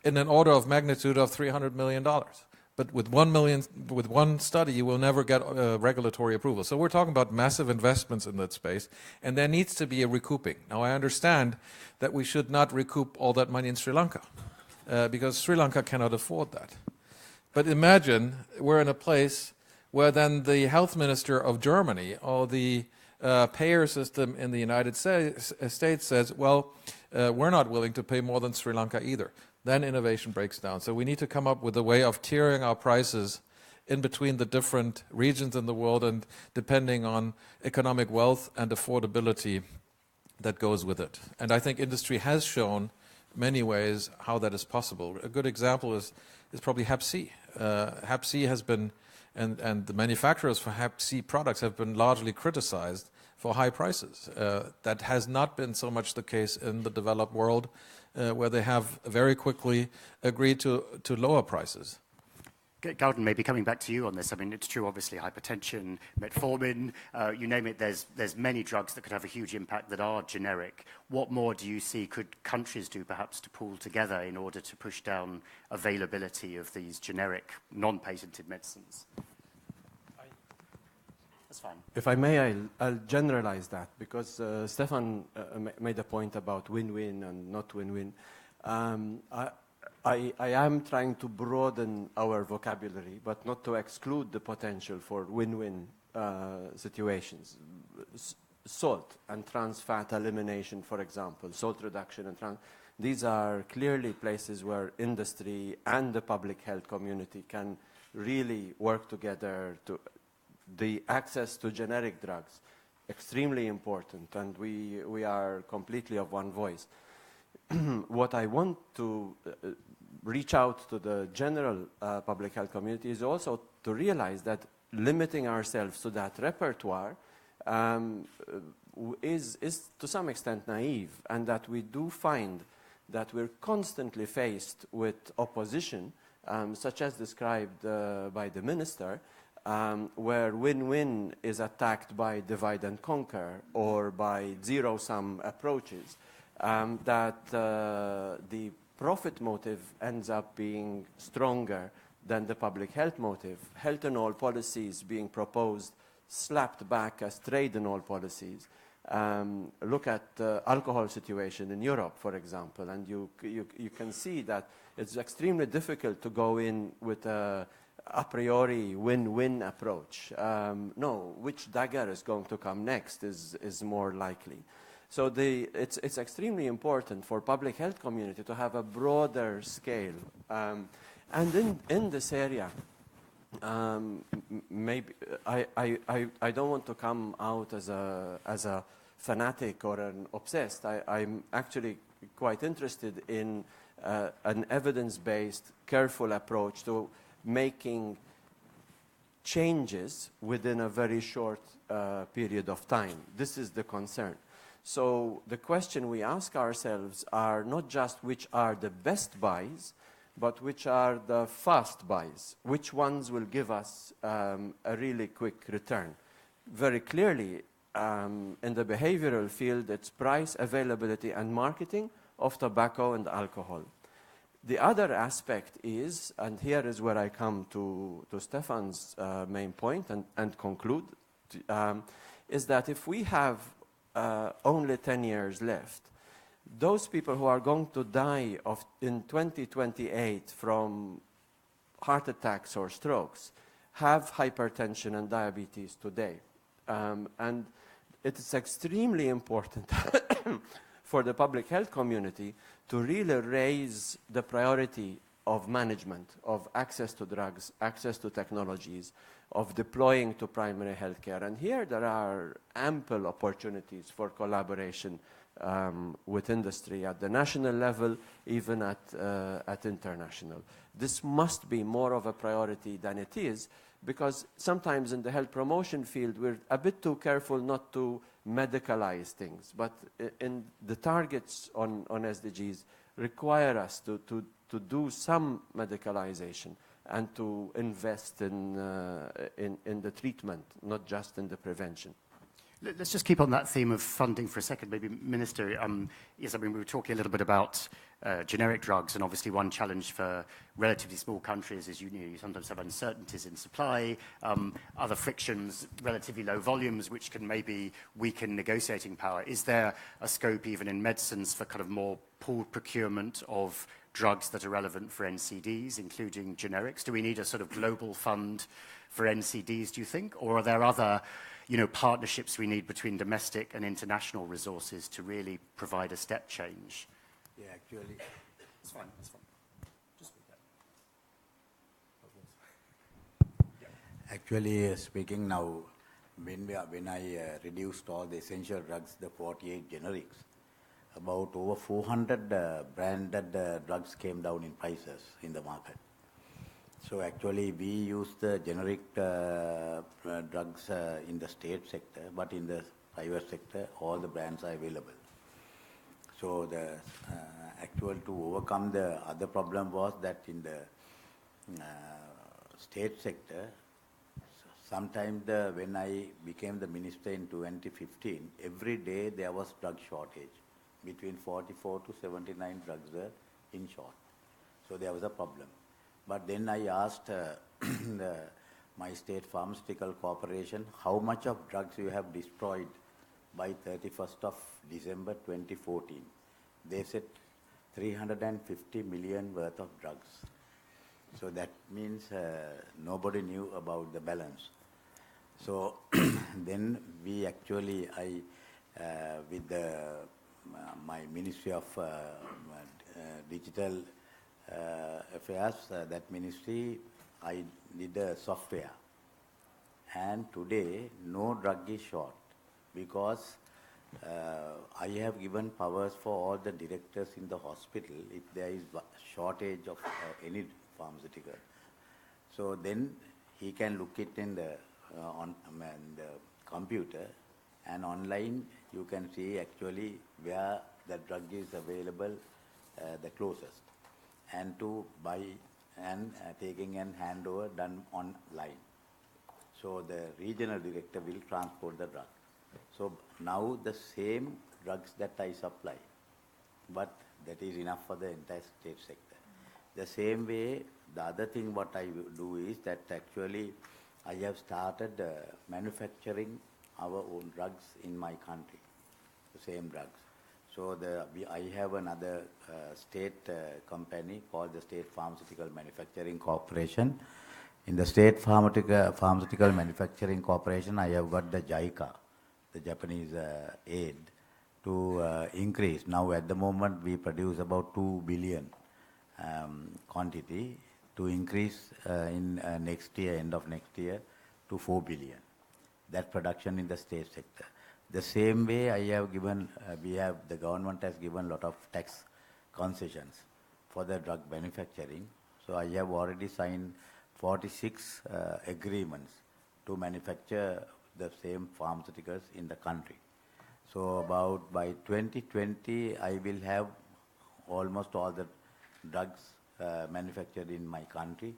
in an order of magnitude of $300 million. But with 1 million, with one study, you will never get regulatory approval. So we're talking about massive investments in that space, and there needs to be a recouping. Now, I understand that we should not recoup all that money in Sri Lanka, because Sri Lanka cannot afford that. But imagine we're in a place where then the health minister of Germany or the payer system in the United States says, well, we're not willing to pay more than Sri Lanka either. Then innovation breaks down. So we need to come up with a way of tiering our prices in between the different regions in the world and depending on economic wealth and affordability that goes with it. And I think industry has shown many ways how that is possible. A good example is probably Hep C. Hep C has been, and the manufacturers for Hep C products have been largely criticized for high prices. That has not been so much the case in the developed world, where they have very quickly agreed to lower prices. Gordon, maybe coming back to you on this. I mean, it's true, obviously, hypertension, metformin, you name it, there's many drugs that could have a huge impact that are generic. What more do you see could countries do, perhaps, to pool together in order to push down availability of these generic, non-patented medicines? That's fine. If I may, I'll generalize that, because Stefan made a point about win-win and not win-win. I am trying to broaden our vocabulary, but not to exclude the potential for win-win situations. Salt and trans fat elimination, for example, salt reduction and these are clearly places where industry and the public health community can really work together. To the access to generic drugs, extremely important, and we are completely of one voice. What I want to reach out to the general public health community is also to realize that limiting ourselves to that repertoire is to some extent naive, and that we do find that we're constantly faced with opposition, such as described by the minister, where win-win is attacked by divide and conquer or by zero-sum approaches, that the profit motive ends up being stronger than the public health motive. Health and all policies being proposed, slapped back as trade and all policies. Look at the alcohol situation in Europe, for example, and you can see that it's extremely difficult to go in with a priori win-win approach. No, which dagger is going to come next is more likely. So it's extremely important for public health community to have a broader scale. And in this area, maybe I don't want to come out as a fanatic or an obsessed. I'm actually quite interested in an evidence-based, careful approach to making changes within a very short period of time. This is the concern. So the question we ask ourselves are not just which are the best buys, but which are the fast buys, which ones will give us a really quick return. Very clearly, in the behavioral field, it's price, availability, and marketing of tobacco and alcohol. The other aspect is, and here is where I come to Stefan's main point and conclude, is that if we have only 10 years left, those people who are going to die in 2028 from heart attacks or strokes have hypertension and diabetes today. And it is extremely important for the public health community to really raise the priority of management, of access to drugs, access to technologies, of deploying to primary health care. And here there are ample opportunities for collaboration with industry at the national level, even at international. This must be more of a priority than it is, because sometimes in the health promotion field, we're a bit too careful not to medicalize things. But in the targets on SDGs require us to do some medicalization and to invest in the treatment, not just in the prevention. Let's just keep on that theme of funding for a second, maybe, Minister. Yes, I mean, we were talking a little bit about generic drugs, and obviously one challenge for relatively small countries is you sometimes have uncertainties in supply, other frictions, relatively low volumes, which can maybe weaken negotiating power. Is there a scope even in medicines for kind of more pooled procurement of drugs that are relevant for NCDs, including generics? Do we need a sort of global fund for NCDs, do you think? Or are there other partnerships we need between domestic and international resources to really provide a step change? Yeah, actually. It's fine, it's fine. Just speak up. Actually, speaking now, when I reduced all the essential drugs, the 48 generics, about over 400 branded drugs came down in prices in the market. So actually, we use the generic drugs in the state sector, but in the private sector, all the brands are available. So the actual to overcome the other problem was that in the state sector, sometimes when I became the minister in 2015, every day there was drug shortage. Between 44 to 79 drugs were in short. So there was a problem. But then I asked my state pharmaceutical corporation, how much of drugs you have destroyed by 31st of December 2014. They said 350 million worth of drugs. So that means nobody knew about the balance. So then we actually, with my Ministry of Digital Affairs, that ministry, I did a software. And today, no drug is short, because I have given powers for all the directors in the hospital if there is shortage of any pharmaceutical. So then he can look it in the on the computer, and online you can see actually where the drug is available the closest, and to buy and taking and handover done online. So the regional director will transport the drug. So now the same drugs that I supply, but that is enough for the entire state sector. The same way, the other thing what I do is that actually I have started manufacturing our own drugs in my country, the same drugs. So I have another state company called the State Pharmaceutical Manufacturing Corporation. In the State Pharmaceutical Manufacturing Corporation, I have got the JICA, the Japanese aid, to increase. Now at the moment we produce about 2 billion quantity, to increase in next year, end of next year, to 4 billion. That production in the state sector. The same way I have given, the government has given a lot of tax concessions for the drug manufacturing. So I have already signed 46 agreements to manufacture the same pharmaceuticals in the country. So about by 2020, I will have almost all the drugs manufactured in my country.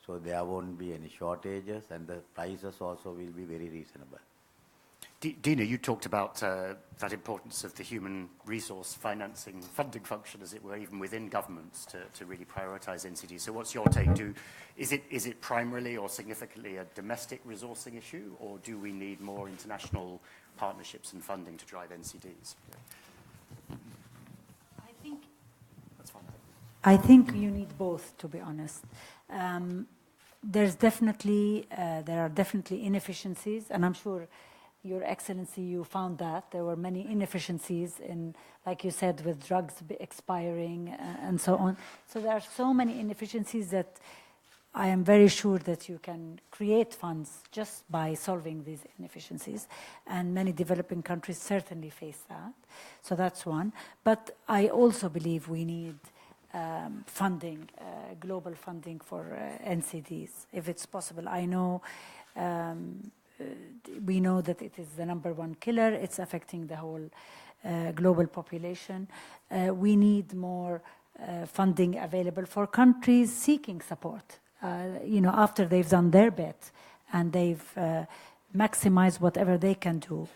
So there won't be any shortages, and the prices also will be very reasonable. Dina, you talked about that importance of the human resource financing, funding function, as it were, even within governments to really prioritize NCDs. So what's your take? Is it primarily or significantly a domestic resourcing issue, or do we need more international partnerships and funding to drive NCDs? That's fine. I think you need both, to be honest. There are definitely inefficiencies, and I'm sure Your Excellency, you found that there were many inefficiencies in, like you said, with drugs expiring and so on. So there are so many inefficiencies that I am very sure that you can create funds just by solving these inefficiencies. And many developing countries certainly face that. So that's one. But I also believe we need funding, global funding for NCDs, if it's possible. I know we know that it is the #1 killer. It's affecting the whole global population. We need more funding available for countries seeking support. After they've done their bit and they've maximized whatever they can do,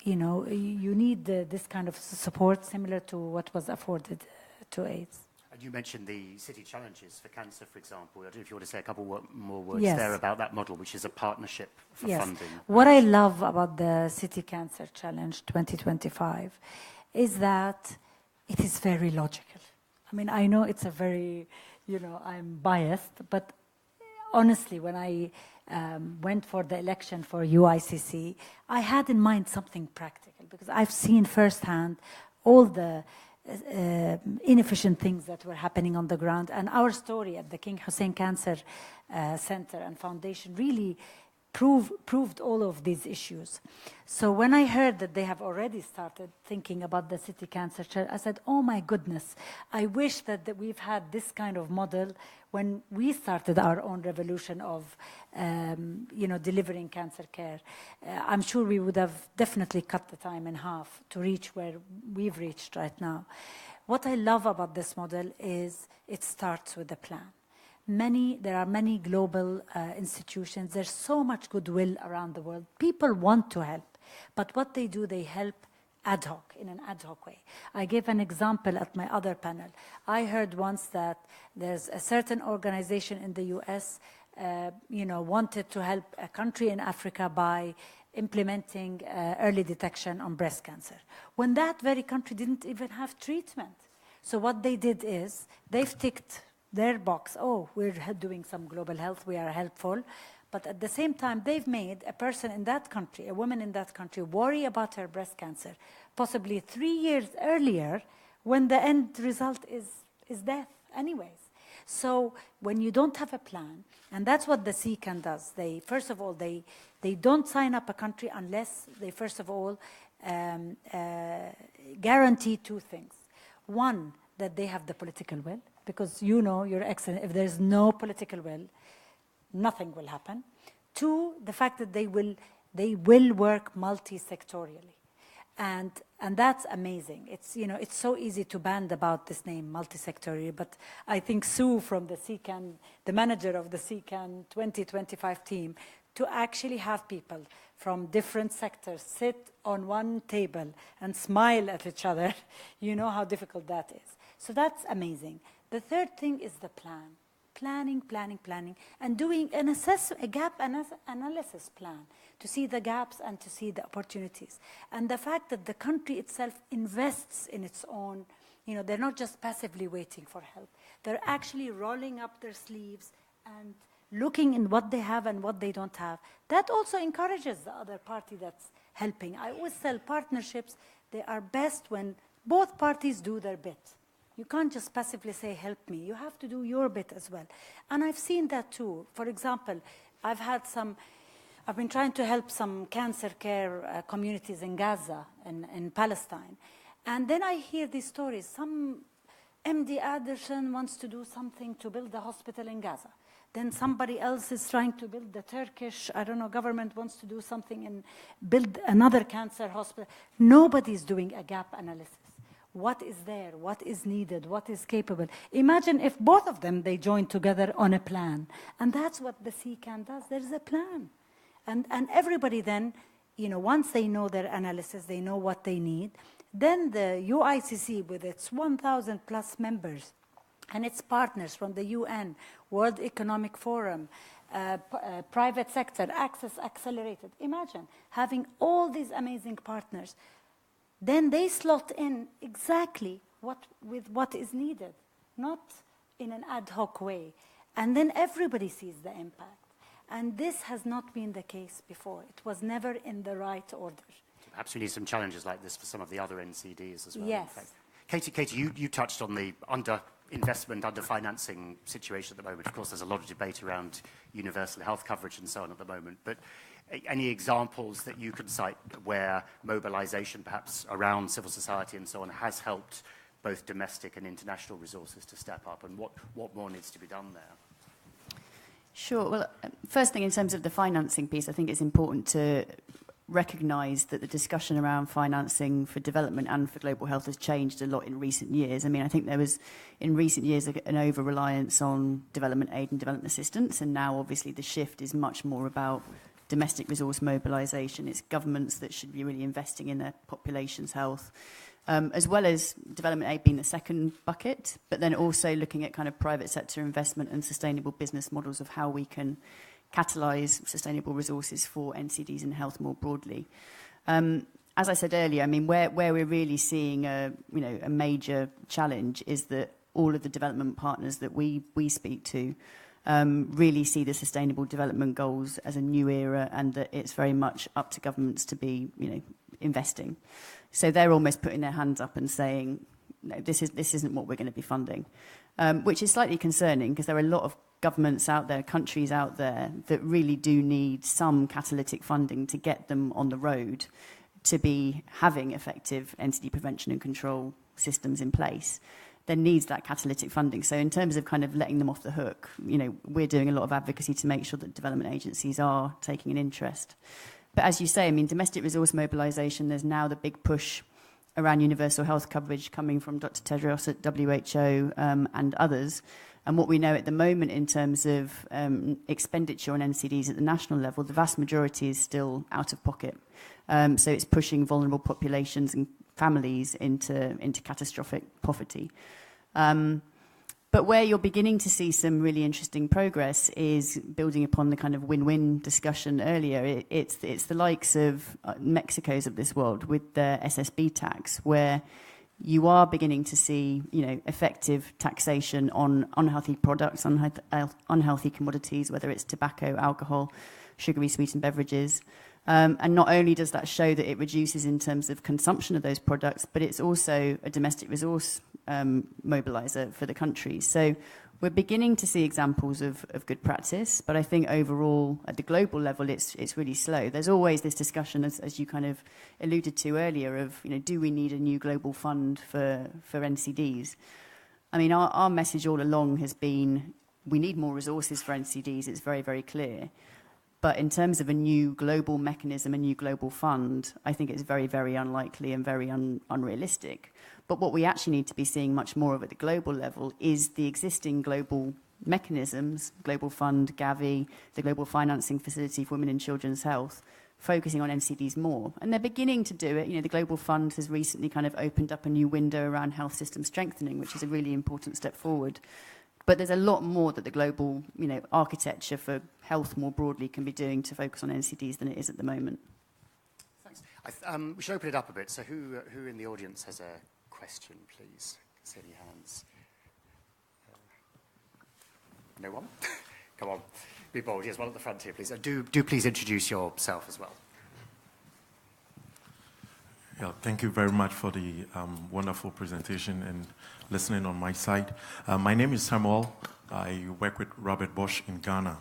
you need this kind of support similar to what was afforded to AIDS. And you mentioned the city challenges for cancer, for example. I don't know if you want to say a couple more words Yes. there about that model, which is a partnership for Yes. funding. What I love about the City Cancer Challenge 2025 is that it is very logical. I mean, I know it's a very, I'm biased, but honestly, when I went for the election for UICC, I had in mind something practical, because I've seen firsthand all the inefficient things that were happening on the ground. And our story at the King Hussein Cancer Center and Foundation really proved all of these issues. So when I heard that they have already started thinking about the City Cancer Challenge, I said, oh my goodness, I wish that we've had this kind of model when we started our own revolution of delivering cancer care. I'm sure we would have definitely cut the time in half to reach where we've reached right now. What I love about this model is it starts with a plan. There are many global institutions. There's so much goodwill around the world. People want to help, but what they do, they help ad hoc, in an ad hoc way. I gave an example at my other panel. I heard once that there's a certain organization in the US, wanted to help a country in Africa by implementing early detection on breast cancer, when that very country didn't even have treatment. So what they did is they've ticked their box, we're doing some global health, we are helpful. But at the same time, they've made a person in that country, a woman in that country, worry about her breast cancer, possibly 3 years earlier, when the end result is death anyways. So when you don't have a plan, and that's what the CCAN does, first of all, they don't sign up a country unless they first of all guarantee 2 things. One, that they have the political will, because Your Excellency, if there's no political will, nothing will happen. 2, the fact that they will work multi-sectorially. And that's amazing. It's, you know, it's so easy to band about this name, multisectorial, but I think Sue from the CCAN, the manager of the CCAN 2025 team, to actually have people from different sectors sit on one table and smile at each other, you know how difficult that is. So that's amazing. The third thing is the plan. Planning, and doing a gap analysis plan to see the gaps and to see the opportunities. And the fact that the country itself invests in its own, you know, they're not just passively waiting for help. They're actually rolling up their sleeves and looking in what they have and what they don't have. That also encourages the other party that's helping. I always tell partnerships, they are best when both parties do their bit. You can't just passively say, help me. You have to do your bit as well. And I've seen that too. For example, I've been trying to help some cancer care communities in Gaza and in Palestine. And then I hear these stories. Some MD Anderson wants to do something to build a hospital in Gaza. Then somebody else is trying to build the Turkish, government wants to do something and build another cancer hospital. Nobody's doing a gap analysis. What is there? What is needed? What is capable? Imagine if both of them, they join together on a plan. And that's what the CCAN does. There's a plan. And everybody then, you know, once they know their analysis, they know what they need, then the UICC with its 1,000 plus members and its partners from the UN, World Economic Forum, private sector, Access Accelerated. Imagine having all these amazing partners. Then they slot in exactly with what is needed, not in an ad hoc way. And then everybody sees the impact. And this has not been the case before. It was never in the right order. Perhaps we need some challenges like this for some of the other NCDs as well. Yes. Katie, you touched on the underinvestment, underfinancing situation at the moment. Of course, there's a lot of debate around universal health coverage and so on at the moment. But any examples that you can cite where mobilization, perhaps around civil society and so on, has helped both domestic and international resources to step up, and what more needs to be done there? Sure. Well, first thing, in terms of the financing piece, I think it's important to recognise that the discussion around financing for development and for global health has changed a lot in recent years. I mean, I think there was, in recent years, an over-reliance on development aid and development assistance, and now, obviously, the shift is much more about domestic resource mobilisation. It's governments that should be really investing in their population's health, as well as development aid being the second bucket, but then also looking at kind of private sector investment and sustainable business models of how we can catalyse sustainable resources for NCDs and health more broadly. As I said earlier, I mean, where we're really seeing a major challenge is that all of the development partners that we speak to really see the Sustainable Development Goals as a new era, and that it's very much up to governments to be, investing. So they're almost putting their hands up and saying, no, this isn't what we're going to be funding, which is slightly concerning because there are a lot of governments out there, countries out there that really do need some catalytic funding to get them on the road to be having effective NCD prevention and control systems in place. There needs that catalytic funding. So in terms of kind of letting them off the hook, we're doing a lot of advocacy to make sure that development agencies are taking an interest. But as you say, I mean, domestic resource mobilisation, there's now the big push around universal health coverage coming from Dr. Tedros at WHO and others. And what we know at the moment in terms of expenditure on NCDs at the national level, the vast majority is still out of pocket. So it's pushing vulnerable populations and families into catastrophic poverty. But where you're beginning to see some really interesting progress is building upon the kind of win-win discussion earlier. It's the likes of Mexico's of this world with the SSB tax, where you are beginning to see, effective taxation on unhealthy products, unhealthy commodities, whether it's tobacco, alcohol, sugary sweetened beverages. And not only does that show that it reduces in terms of consumption of those products, but it's also a domestic resource mobiliser for the country. So we're beginning to see examples of good practice, but I think overall, at the global level, it's really slow. There's always this discussion, as you kind of alluded to earlier, of, do we need a new global fund for NCDs? I mean, our message all along has been, we need more resources for NCDs. It's very, very clear. But in terms of a new global mechanism, a new global fund, I think it's very, very unlikely and very unrealistic. But what we actually need to be seeing much more of at the global level is the existing global mechanisms, Global Fund, Gavi, the Global Financing Facility for Women and Children's Health, focusing on NCDs more. And they're beginning to do it. You know, the Global Fund has recently kind of opened up a new window around health system strengthening, which is a really important step forward. But there's a lot more that the global, you know, architecture for health more broadly can be doing to focus on NCDs than it is at the moment. Thanks. We should open it up a bit. So who in the audience has a question, please? See any hands? No one? Come on. Be bold. Yes, one at the front here, please. Do please introduce yourself as well. Yeah, thank you very much for the wonderful presentation and listening on my side. My name is Samuel. I work with Robert Bosch in Ghana.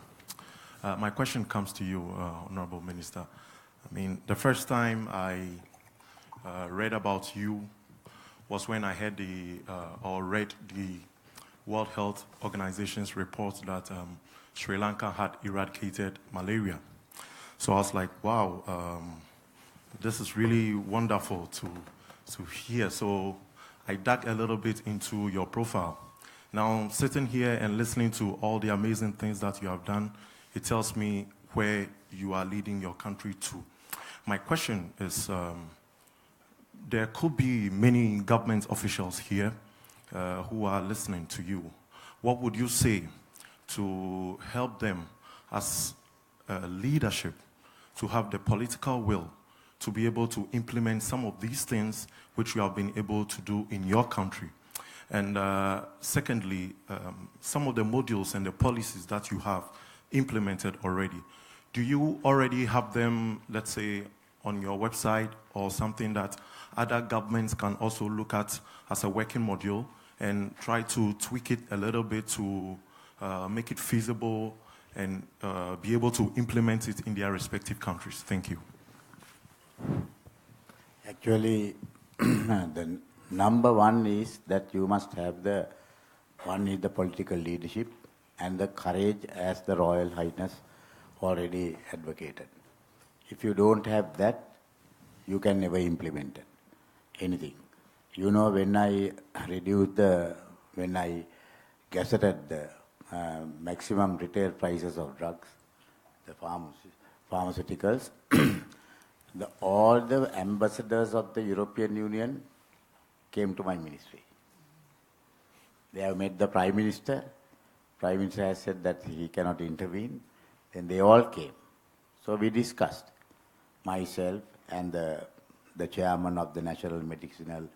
My question comes to you, Honorable Minister. I mean, the first time I read about you was when I had read the World Health Organization's report that Sri Lanka had eradicated malaria. So I was like, wow, this is really wonderful to hear. So I dug a little bit into your profile. Now, sitting here and listening to all the amazing things that you have done, it tells me where you are leading your country to. My question is, there could be many government officials here who are listening to you. What would you say to help them as leadership to have the political will to be able to implement some of these things which you have been able to do in your country? And secondly, some of the modules and the policies that you have implemented already, do you already have them, let's say, on your website or something that other governments can also look at as a working module and try to tweak it a little bit to make it feasible and be able to implement it in their respective countries? Thank you. Actually, the number one is that you must have the political leadership and the courage, as the Royal Highness already advocated. If you don't have that, you can never implement anything. You know, when I gazetted the maximum retail prices of drugs, the pharmaceuticals, all the ambassadors of the European Union came to my ministry. They have met the Prime Minister. Prime Minister has said that he cannot intervene. Then they all came. So we discussed, myself and the chairman of the National Medicinal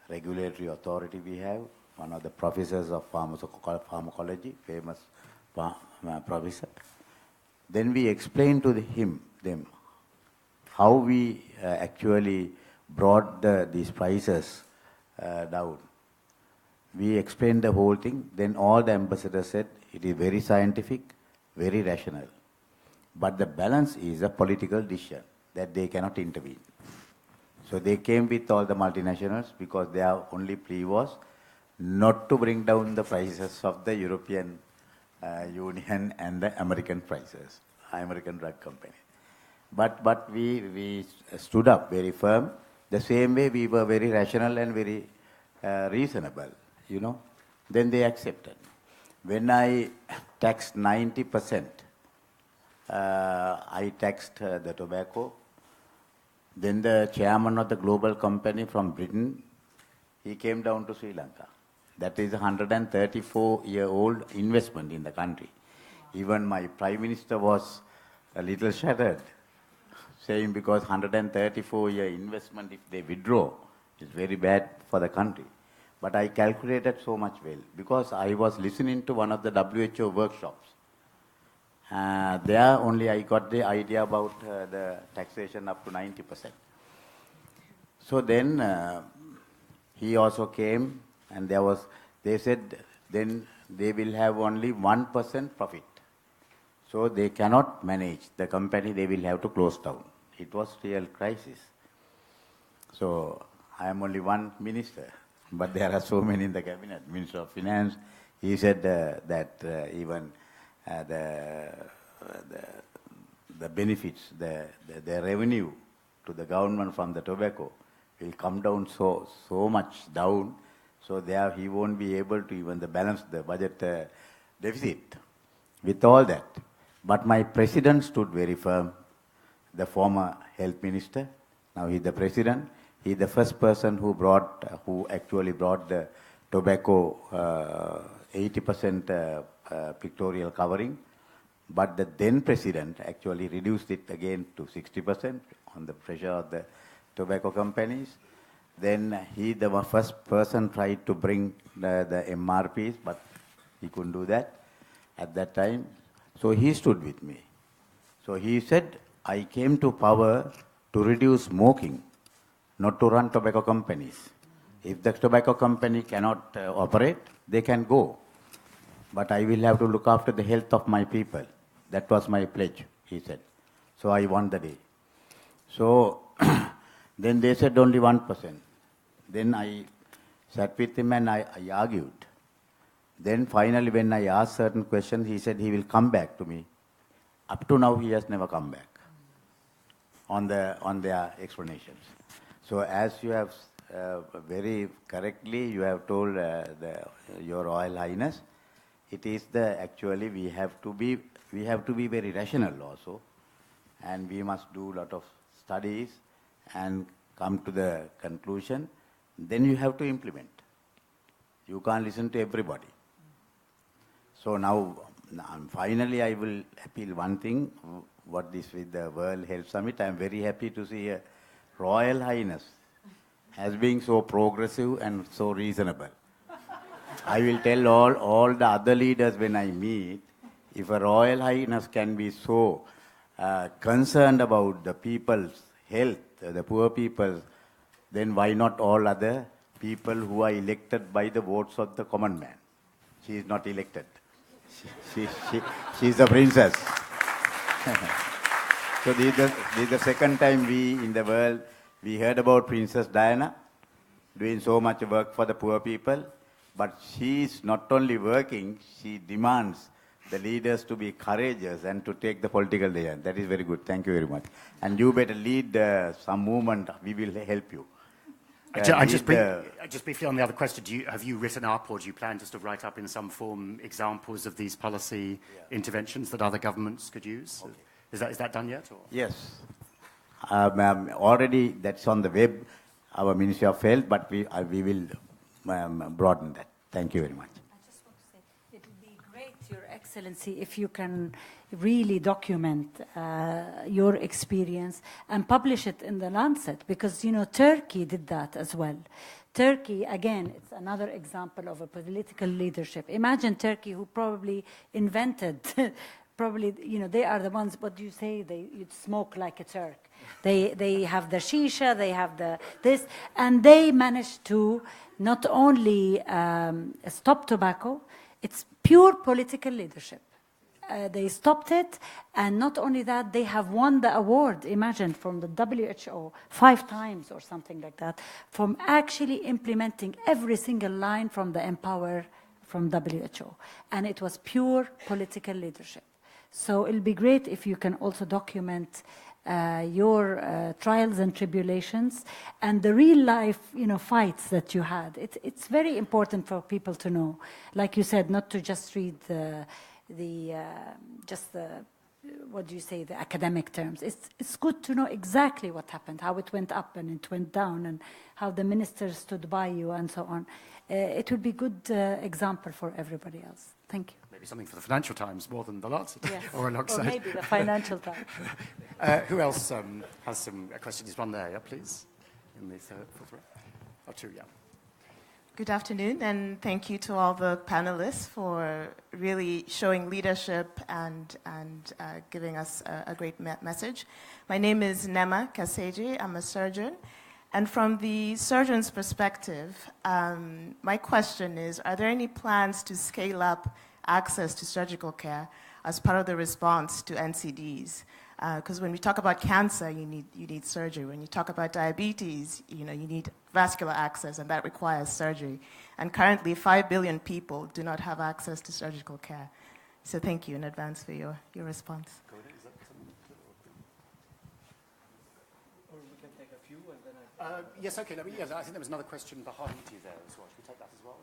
Regulatory Authority we have, one of the professors of pharmacology, famous professor. Then we explained to them how we actually brought these prices down. We explained the whole thing. Then all the ambassadors said it is very scientific, very rational. But the balance is a political decision that they cannot intervene. So they came with all the multinationals because their only plea was not to bring down the prices of the European Union and the American prices, American drug company. But we stood up very firm. The same way we were very rational and very reasonable, you know. Then they accepted. When I taxed 90%, I taxed the tobacco. Then the chairman of the global company from Britain, he came down to Sri Lanka. That is a 134-year-old investment in the country. Even my Prime Minister was a little shattered, saying because 134-year investment, if they withdraw, is very bad for the country. But I calculated so much well, because I was listening to one of the WHO workshops. There only I got the idea about the taxation up to 90%. So then he also came, and they said then they will have only 1% profit. So they cannot manage the company, they will have to close down. It was real crisis. So I am only one minister, but there are so many in the cabinet. Minister of Finance, he said that even the the benefits, the revenue to the government from the tobacco will come down so much down, so there he won't be able to even balance the budget deficit with all that. But my president stood very firm, the former health minister. Now he's the president. He's the first person who actually brought the tobacco 80% pictorial covering. But the then president actually reduced it again to 60% on the pressure of the tobacco companies. Then he, the first person, tried to bring the MRPs, but he couldn't do that at that time. So he stood with me. So he said, I came to power to reduce smoking, not to run tobacco companies. If the tobacco company cannot operate, they can go. But I will have to look after the health of my people. That was my pledge, he said. So I won the day. So then they said only 1%. Then I sat with him and I argued. Then finally when I asked certain questions, he said he will come back to me. Up to now he has never come back on their explanations. So as you have very correctly, you have told Your Royal Highness, it is actually we have to be very rational also, and we must do a lot of studies and come to the conclusion. Then you have to implement. You can't listen to everybody. So now finally I will appeal one thing. What this with the World Health Summit, I am very happy to see a Royal Highness as being so progressive and so reasonable. I will tell all the other leaders when I meet, if a Royal Highness can be so concerned about the people's health, the poor people, then why not all other people who are elected by the votes of the common man? She is not elected. She is a princess. So this is the second time in the world we heard about Princess Diana doing so much work for the poor people. But she is not only working, she demands the leaders to be courageous and to take the political decision. That is very good. Thank you very much. And you better lead some movement. We will help you. Just briefly on the other question, have you written up or do you plan just to write up in some form examples of these policy interventions that other governments could use? Okay. Is that done yet? Or? Yes. Already that's on the web, our Ministry of Health, but we will broaden that. Thank you very much. I just want to say, it would be great, Your Excellency, if you can really document your experience and publish it in the Lancet, because, Turkey did that as well. Turkey, again, it's another example of a political leadership. Imagine Turkey, who probably invented, they are the ones, what do you say, you'd smoke like a Turk. They have the shisha, they have this, and they managed to not only stop tobacco, it's pure political leadership. They stopped it, and not only that, they have won the award, imagine, from the WHO 5 times or something like that, from actually implementing every single line from the Empower from WHO. And it was pure political leadership. So it'll be great if you can also document your trials and tribulations and the real life, fights that you had. It's very important for people to know, like you said, not to just read what do you say, the academic terms. It's good to know exactly what happened, how it went up and it went down, and how the ministers stood by you and so on. It would be a good example for everybody else. Thank you. Maybe something for the Financial Times more than the Lancet, yes. or alongside. Or maybe the Financial Times. Who else has some questions? One there, please, in the fourth row. Or two, yeah. Good afternoon, and thank you to all the panelists for really showing leadership and giving us a great message. My name is Nema Kaseji. I'm a surgeon. And from the surgeon's perspective, my question is, are there any plans to scale up access to surgical care as part of the response to NCDs? Because when we talk about cancer, you need surgery. When you talk about diabetes, you need vascular access, and that requires surgery. And currently, 5 billion people do not have access to surgical care. So thank you in advance for your response. Yes, okay. I think there was another question behind you there as well. Should we take that as well?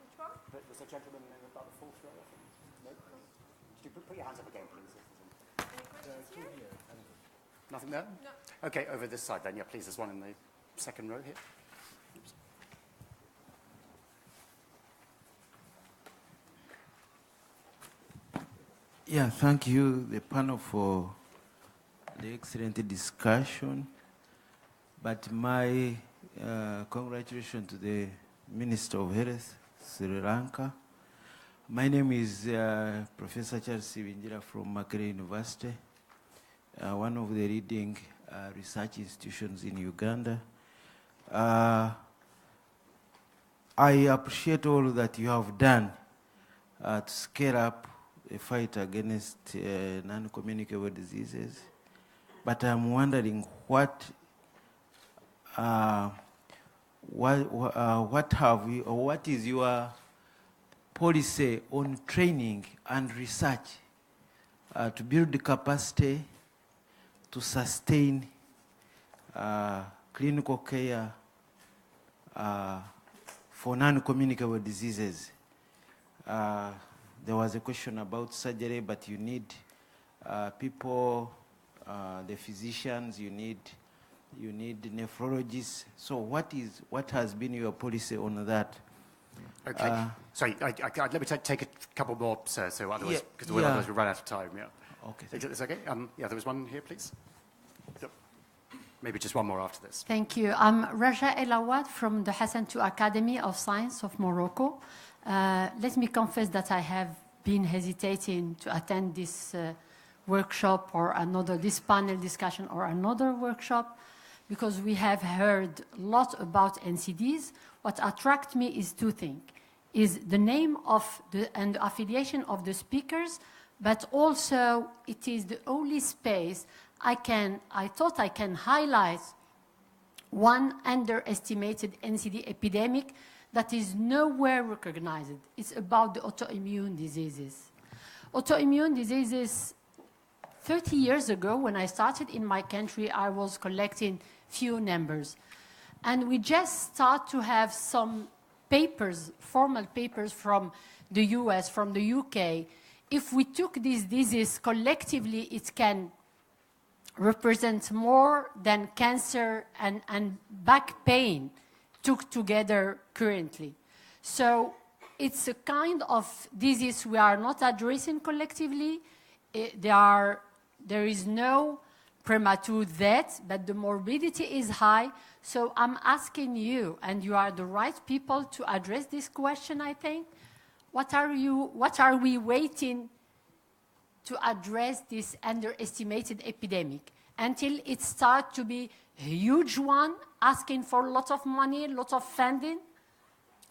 Which one? There's a gentleman in about the fourth row, I think. No? Could you put your hands up again, please? Any questions here? Nothing there? No. Okay, over this side then. Yeah, please. There's one in the second row here. Oops. Yeah, thank you, the panel, for the excellent discussion. But my congratulations to the Minister of Health, Sri Lanka. My name is Professor Charles Sivinjira from Makerere University, one of the leading research institutions in Uganda. I appreciate all that you have done to scale up the fight against non-communicable diseases. But I'm wondering what is your policy on training and research to build the capacity to sustain clinical care for non-communicable diseases? There was a question about surgery, but you need people, the physicians, you need nephrologists. So what has been your policy on that? Okay. Sorry, let me take a couple more, sir, so otherwise, because otherwise we'll run out of time, yeah. Okay. Is it okay? Yeah, there was one here, please. Yep. Maybe just one more after this. Thank you. I'm Raja El Awad from the Hassan II Academy of Science of Morocco. Let me confess that I have been hesitating to attend this workshop or this panel discussion or another workshop, because we have heard a lot about NCDs. What attracts me is two things, is the name of and the affiliation of the speakers, but also it is the only space I thought I can highlight one underestimated NCD epidemic that is nowhere recognized. It's about the autoimmune diseases. Autoimmune diseases, 30 years ago, when I started in my country, I was collecting few numbers. And we just start to have some papers, formal papers from the US, from the UK. If we took this disease collectively, it can represent more than cancer and back pain took together currently. So it's a kind of disease we are not addressing collectively. There is no premature death, but the morbidity is high. So I'm asking you, and you are the right people to address this question, I think. What are we waiting to address this underestimated epidemic until it starts to be a huge one, asking for a lot of money, a lot of funding?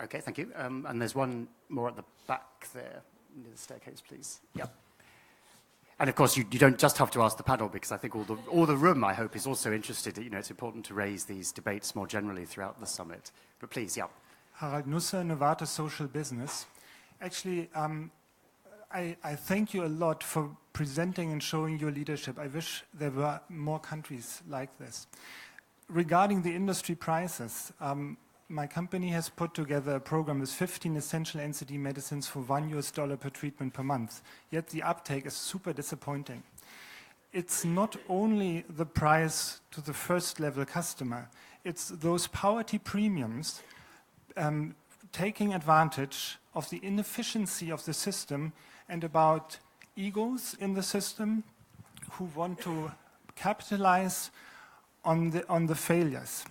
Okay, thank you. And there's one more at the back there, near the staircase, please. Yep. And of course, you don't just have to ask the panel, because I think all the room, I hope, is also interested. It's important to raise these debates more generally throughout the summit. But please, yeah. Harald Nusser, Novartis Social Business. Actually, I thank you a lot for presenting and showing your leadership. I wish there were more countries like this. Regarding the industry prices, my company has put together a program with 15 essential NCD medicines for $1 per treatment per month. Yet the uptake is super disappointing. It's not only the price to the first level customer, it's those poverty premiums taking advantage of the inefficiency of the system and about egos in the system who want to capitalize on the failures,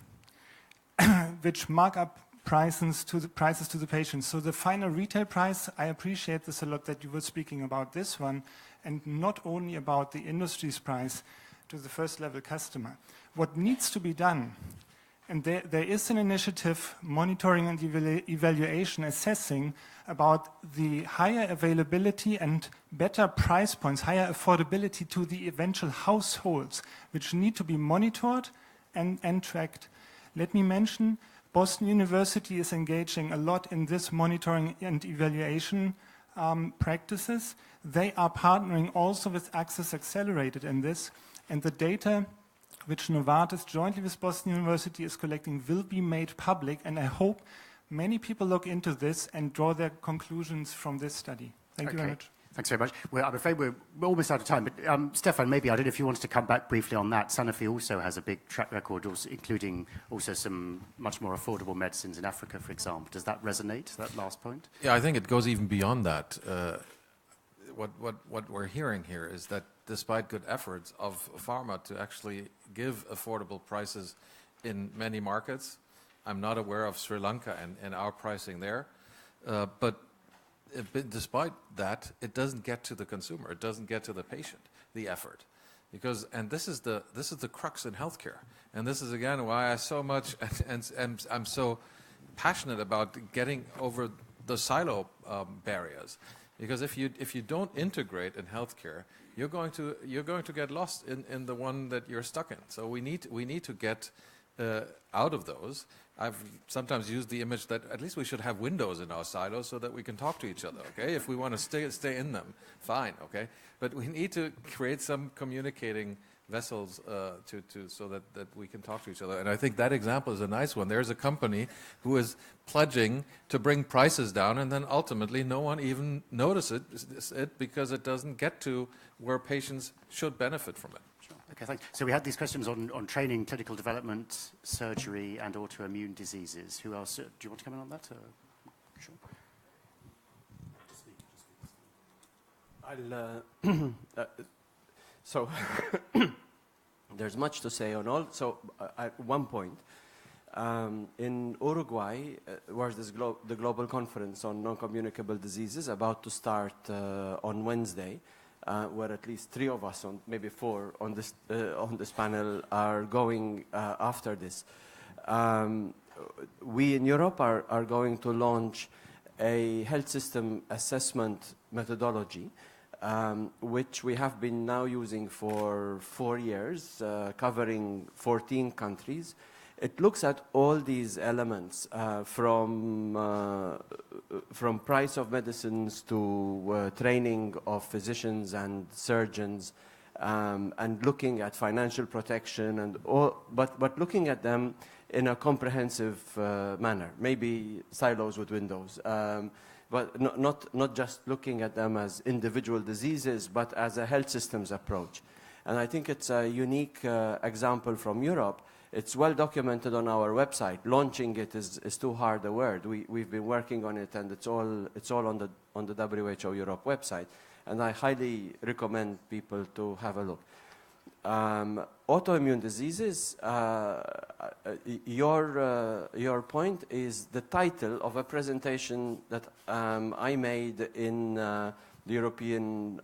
which mark up prices to the patients. So the final retail price, I appreciate this a lot that you were speaking about this one, and not only about the industry's price to the first level customer. What needs to be done, and there is an initiative monitoring and evaluation, assessing about the higher availability and better price points, higher affordability to the eventual households, which need to be monitored and tracked. Let me mention, Boston University is engaging a lot in this monitoring and evaluation practices. They are partnering also with Access Accelerated in this, and the data which Novartis jointly with Boston University is collecting will be made public, and I hope many people look into this and draw their conclusions from this study. Thank you very much. Thanks very much. Well, I'm afraid we're almost out of time, but Stefan, maybe, I don't know if you wanted to come back briefly on that. Sanofi also has a big track record, also, including also some much more affordable medicines in Africa, for example. Does that resonate, that last point? Yeah, I think it goes even beyond that. What we're hearing here is that despite good efforts of pharma to actually give affordable prices in many markets, I'm not aware of Sri Lanka and our pricing there, but despite that, it doesn't get to the consumer. It doesn't get to the patient, the effort. And this is the crux in healthcare. And this is, again, why I so much, and I'm so passionate about getting over the silo barriers. Because if you don't integrate in healthcare, you're going to get lost in the one that you're stuck in. So we need to get out of those. I've sometimes used the image that at least we should have windows in our silos so that we can talk to each other, okay? If we want to stay in them, fine, okay? But we need to create some communicating vessels so that we can talk to each other. And I think that example is a nice one. There's a company who is pledging to bring prices down, and then ultimately no one even notices it because it doesn't get to where patients should benefit from it. Okay, thanks. So we had these questions on training, clinical development, surgery, and autoimmune diseases. Who else? Do you want to come in on that? Sure. So there's much to say on all. So at one point, in Uruguay, was the global conference on non-communicable diseases about to start on Wednesday. Where at least 3 of us, maybe 4, on this panel are going after this. We in Europe are going to launch a health system assessment methodology, which we have been now using for 4 years, covering 14 countries. It looks at all these elements, from price of medicines to training of physicians and surgeons, and looking at financial protection and all, but looking at them in a comprehensive manner. Maybe silos with windows, but not just looking at them as individual diseases, but as a health systems approach. And I think it's a unique example from Europe. It's well documented on our website. Launching it is too hard a word. We've been working on it, and it's all on the WHO Europe website. And I highly recommend people to have a look. Autoimmune diseases. Your point is the title of a presentation that I made in the European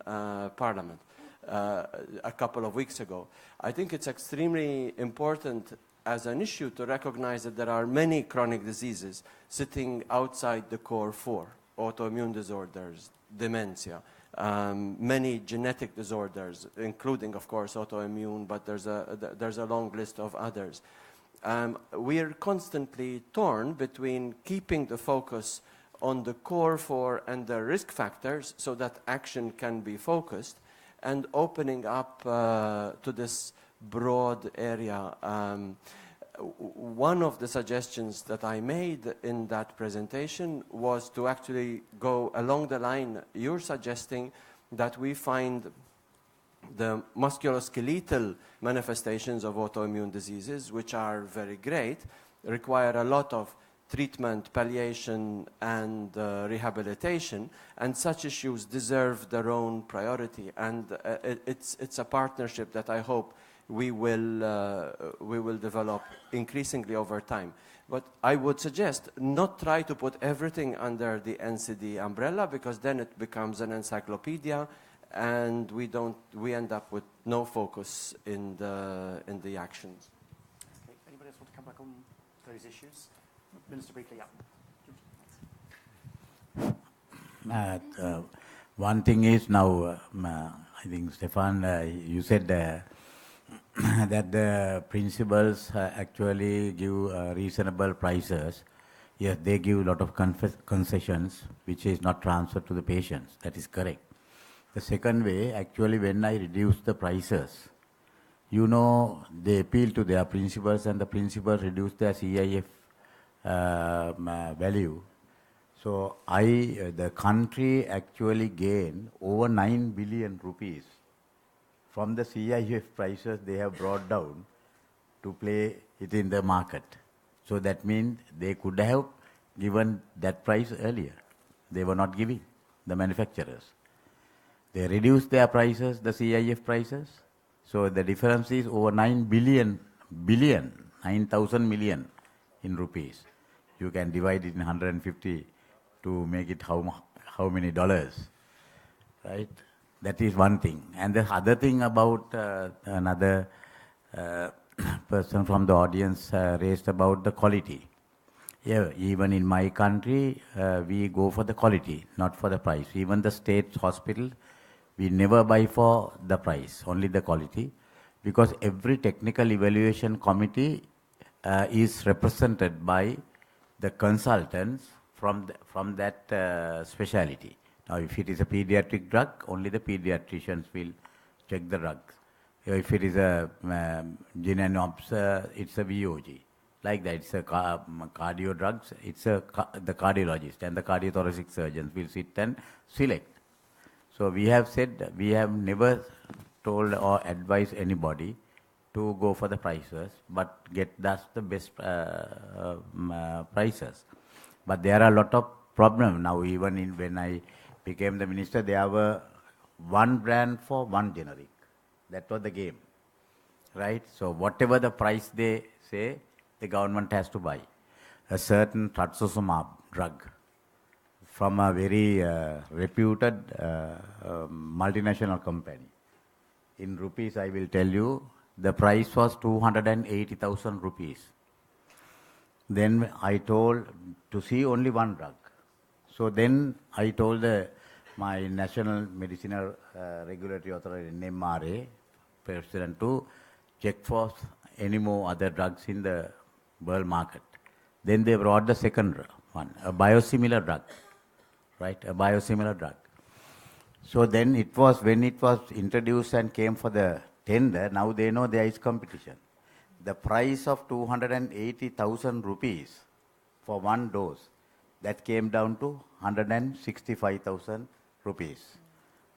Parliament a couple of weeks ago. I think it's extremely important as an issue to recognize that there are many chronic diseases sitting outside the core 4, autoimmune disorders, dementia, many genetic disorders, including, of course, autoimmune, but there's a long list of others. We are constantly torn between keeping the focus on the core 4 and the risk factors so that action can be focused, and opening up to this broad area. One of the suggestions that I made in that presentation was to actually go along the line you're suggesting, that we find the musculoskeletal manifestations of autoimmune diseases, which are very great, require a lot of treatment, palliation, and rehabilitation, and such issues deserve their own priority. And it's a partnership that I hope we will develop increasingly over time. But I would suggest not try to put everything under the NCD umbrella, because then it becomes an encyclopedia, and we end up with no focus in the actions. Okay. Anybody else want to come back on those issues? Minister, briefly, yeah. One thing is now, I think, Stefan, you said that the principals actually give reasonable prices. Yes, they give a lot of concessions, which is not transferred to the patients. That is correct. The second way, actually, when I reduce the prices, you know, they appeal to their principals and the principals reduce their CIF value. So the country actually gained over 9 billion rupees from the CIF prices they have brought down to play it in the market. So that means they could have given that price earlier. They were not giving, the manufacturers. They reduced their prices, the CIF prices. So the difference is over 9,000 million in rupees. You can divide it in 150 to make it how many dollars, right? That is one thing. And the other thing about another person from the audience raised about the quality. Yeah, even in my country, we go for the quality, not for the price. Even the state hospital, we never buy for the price, only the quality, because every technical evaluation committee is represented by the consultants from that specialty. Now, if it is a pediatric drug, only the pediatricians will check the drugs. If it is a gyn and obs, it's a VOG. Like that, it's a cardio drugs, it's the cardiologist and the cardiothoracic surgeons will sit and select. So we have said, we have never told or advised anybody to go for the prices, but that's the best prices. But there are a lot of problems now. Even when I became the minister, there were one brand for one generic. That was the game, right? So whatever the price they say, the government has to buy. A certain trastuzumab drug from a very reputed multinational company. In rupees, I will tell you, the price was 280,000 rupees. Then I told to see only one drug. So then I told my National Medicinal Regulatory Authority, NMRA, president, to check for any more other drugs in the world market. Then they brought the second one, a biosimilar drug, right? A biosimilar drug. So then it was, when it was introduced and came for the tender, now they know there is competition. The price of 280,000 rupees for one dose, that came down to 165,000 rupees.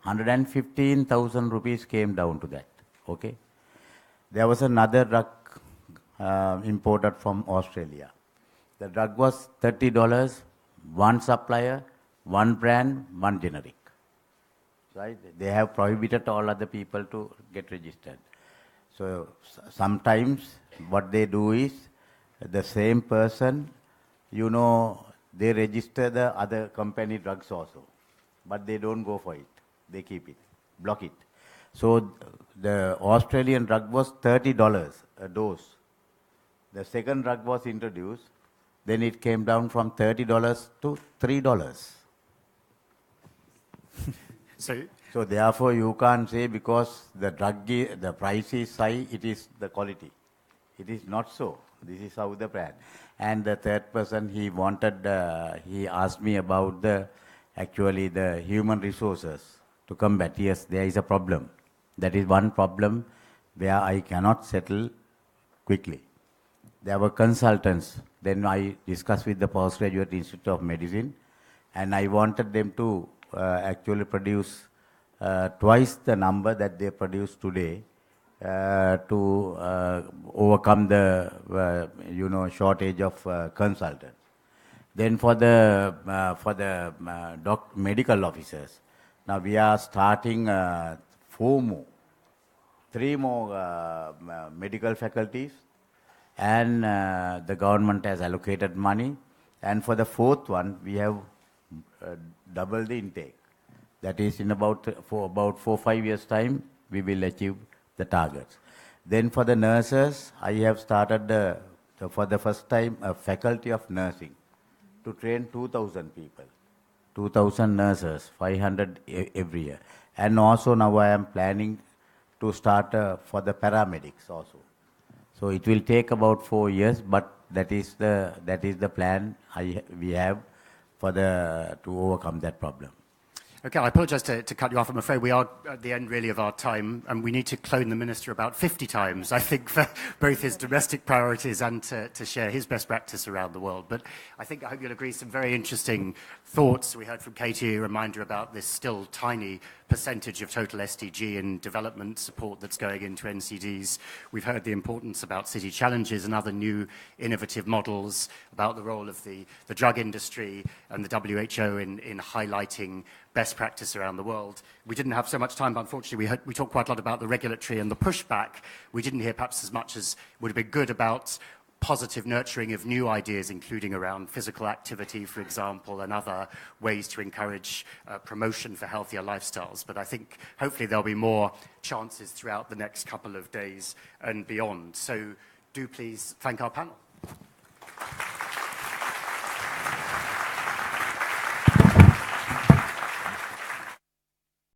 115,000 rupees came down to that, okay? There was another drug imported from Australia. The drug was $30, one supplier, one brand, one generic. Right? They have prohibited all other people to get registered. So sometimes what they do is, the same person, you know, they register the other company drugs also, but they don't go for it. They keep it, block it. So the Australian drug was $30 a dose. The second drug was introduced, then it came down from $30 to $3. So therefore you can't say because the the price is high, it is the quality. It is not so. This is how the brand. And the third person, he asked me about actually the human resources to combat. Yes, there is a problem. That is one problem where I cannot settle quickly. There were consultants. Then I discussed with the Postgraduate Institute of Medicine, and I wanted them to actually produce twice the number that they produce today to overcome the shortage of consultants. Then for the medical officers, now we are starting 3 more medical faculties, and the government has allocated money. And for the 4th one, we have doubled the intake. That is, in about 4-5 years' time, we will achieve the targets. Then for the nurses, I have started for the first time a faculty of nursing to train 2,000 people, 2,000 nurses, 500 every year. And also now I am planning to start for the paramedics also. So it will take about 4 years, but that is the plan we have for to overcome that problem. Okay, I apologise to cut you off. I'm afraid we are at the end, really, of our time, and we need to clone the Minister about 50 times, I think, for both his domestic priorities and to share his best practice around the world. But I hope you'll agree, some very interesting thoughts. We heard from Katie a reminder about this still tiny percentage of total SDG and development support that's going into NCDs. We've heard the importance about city challenges and other new innovative models, about the role of the drug industry and the WHO in highlighting best practice around the world. We didn't have so much time, but unfortunately we talked quite a lot about the regulatory and the pushback. We didn't hear perhaps as much as would have been good about positive nurturing of new ideas, including around physical activity, for example, and other ways to encourage promotion for healthier lifestyles. But I think hopefully there'll be more chances throughout the next couple of days and beyond. So do please thank our panel.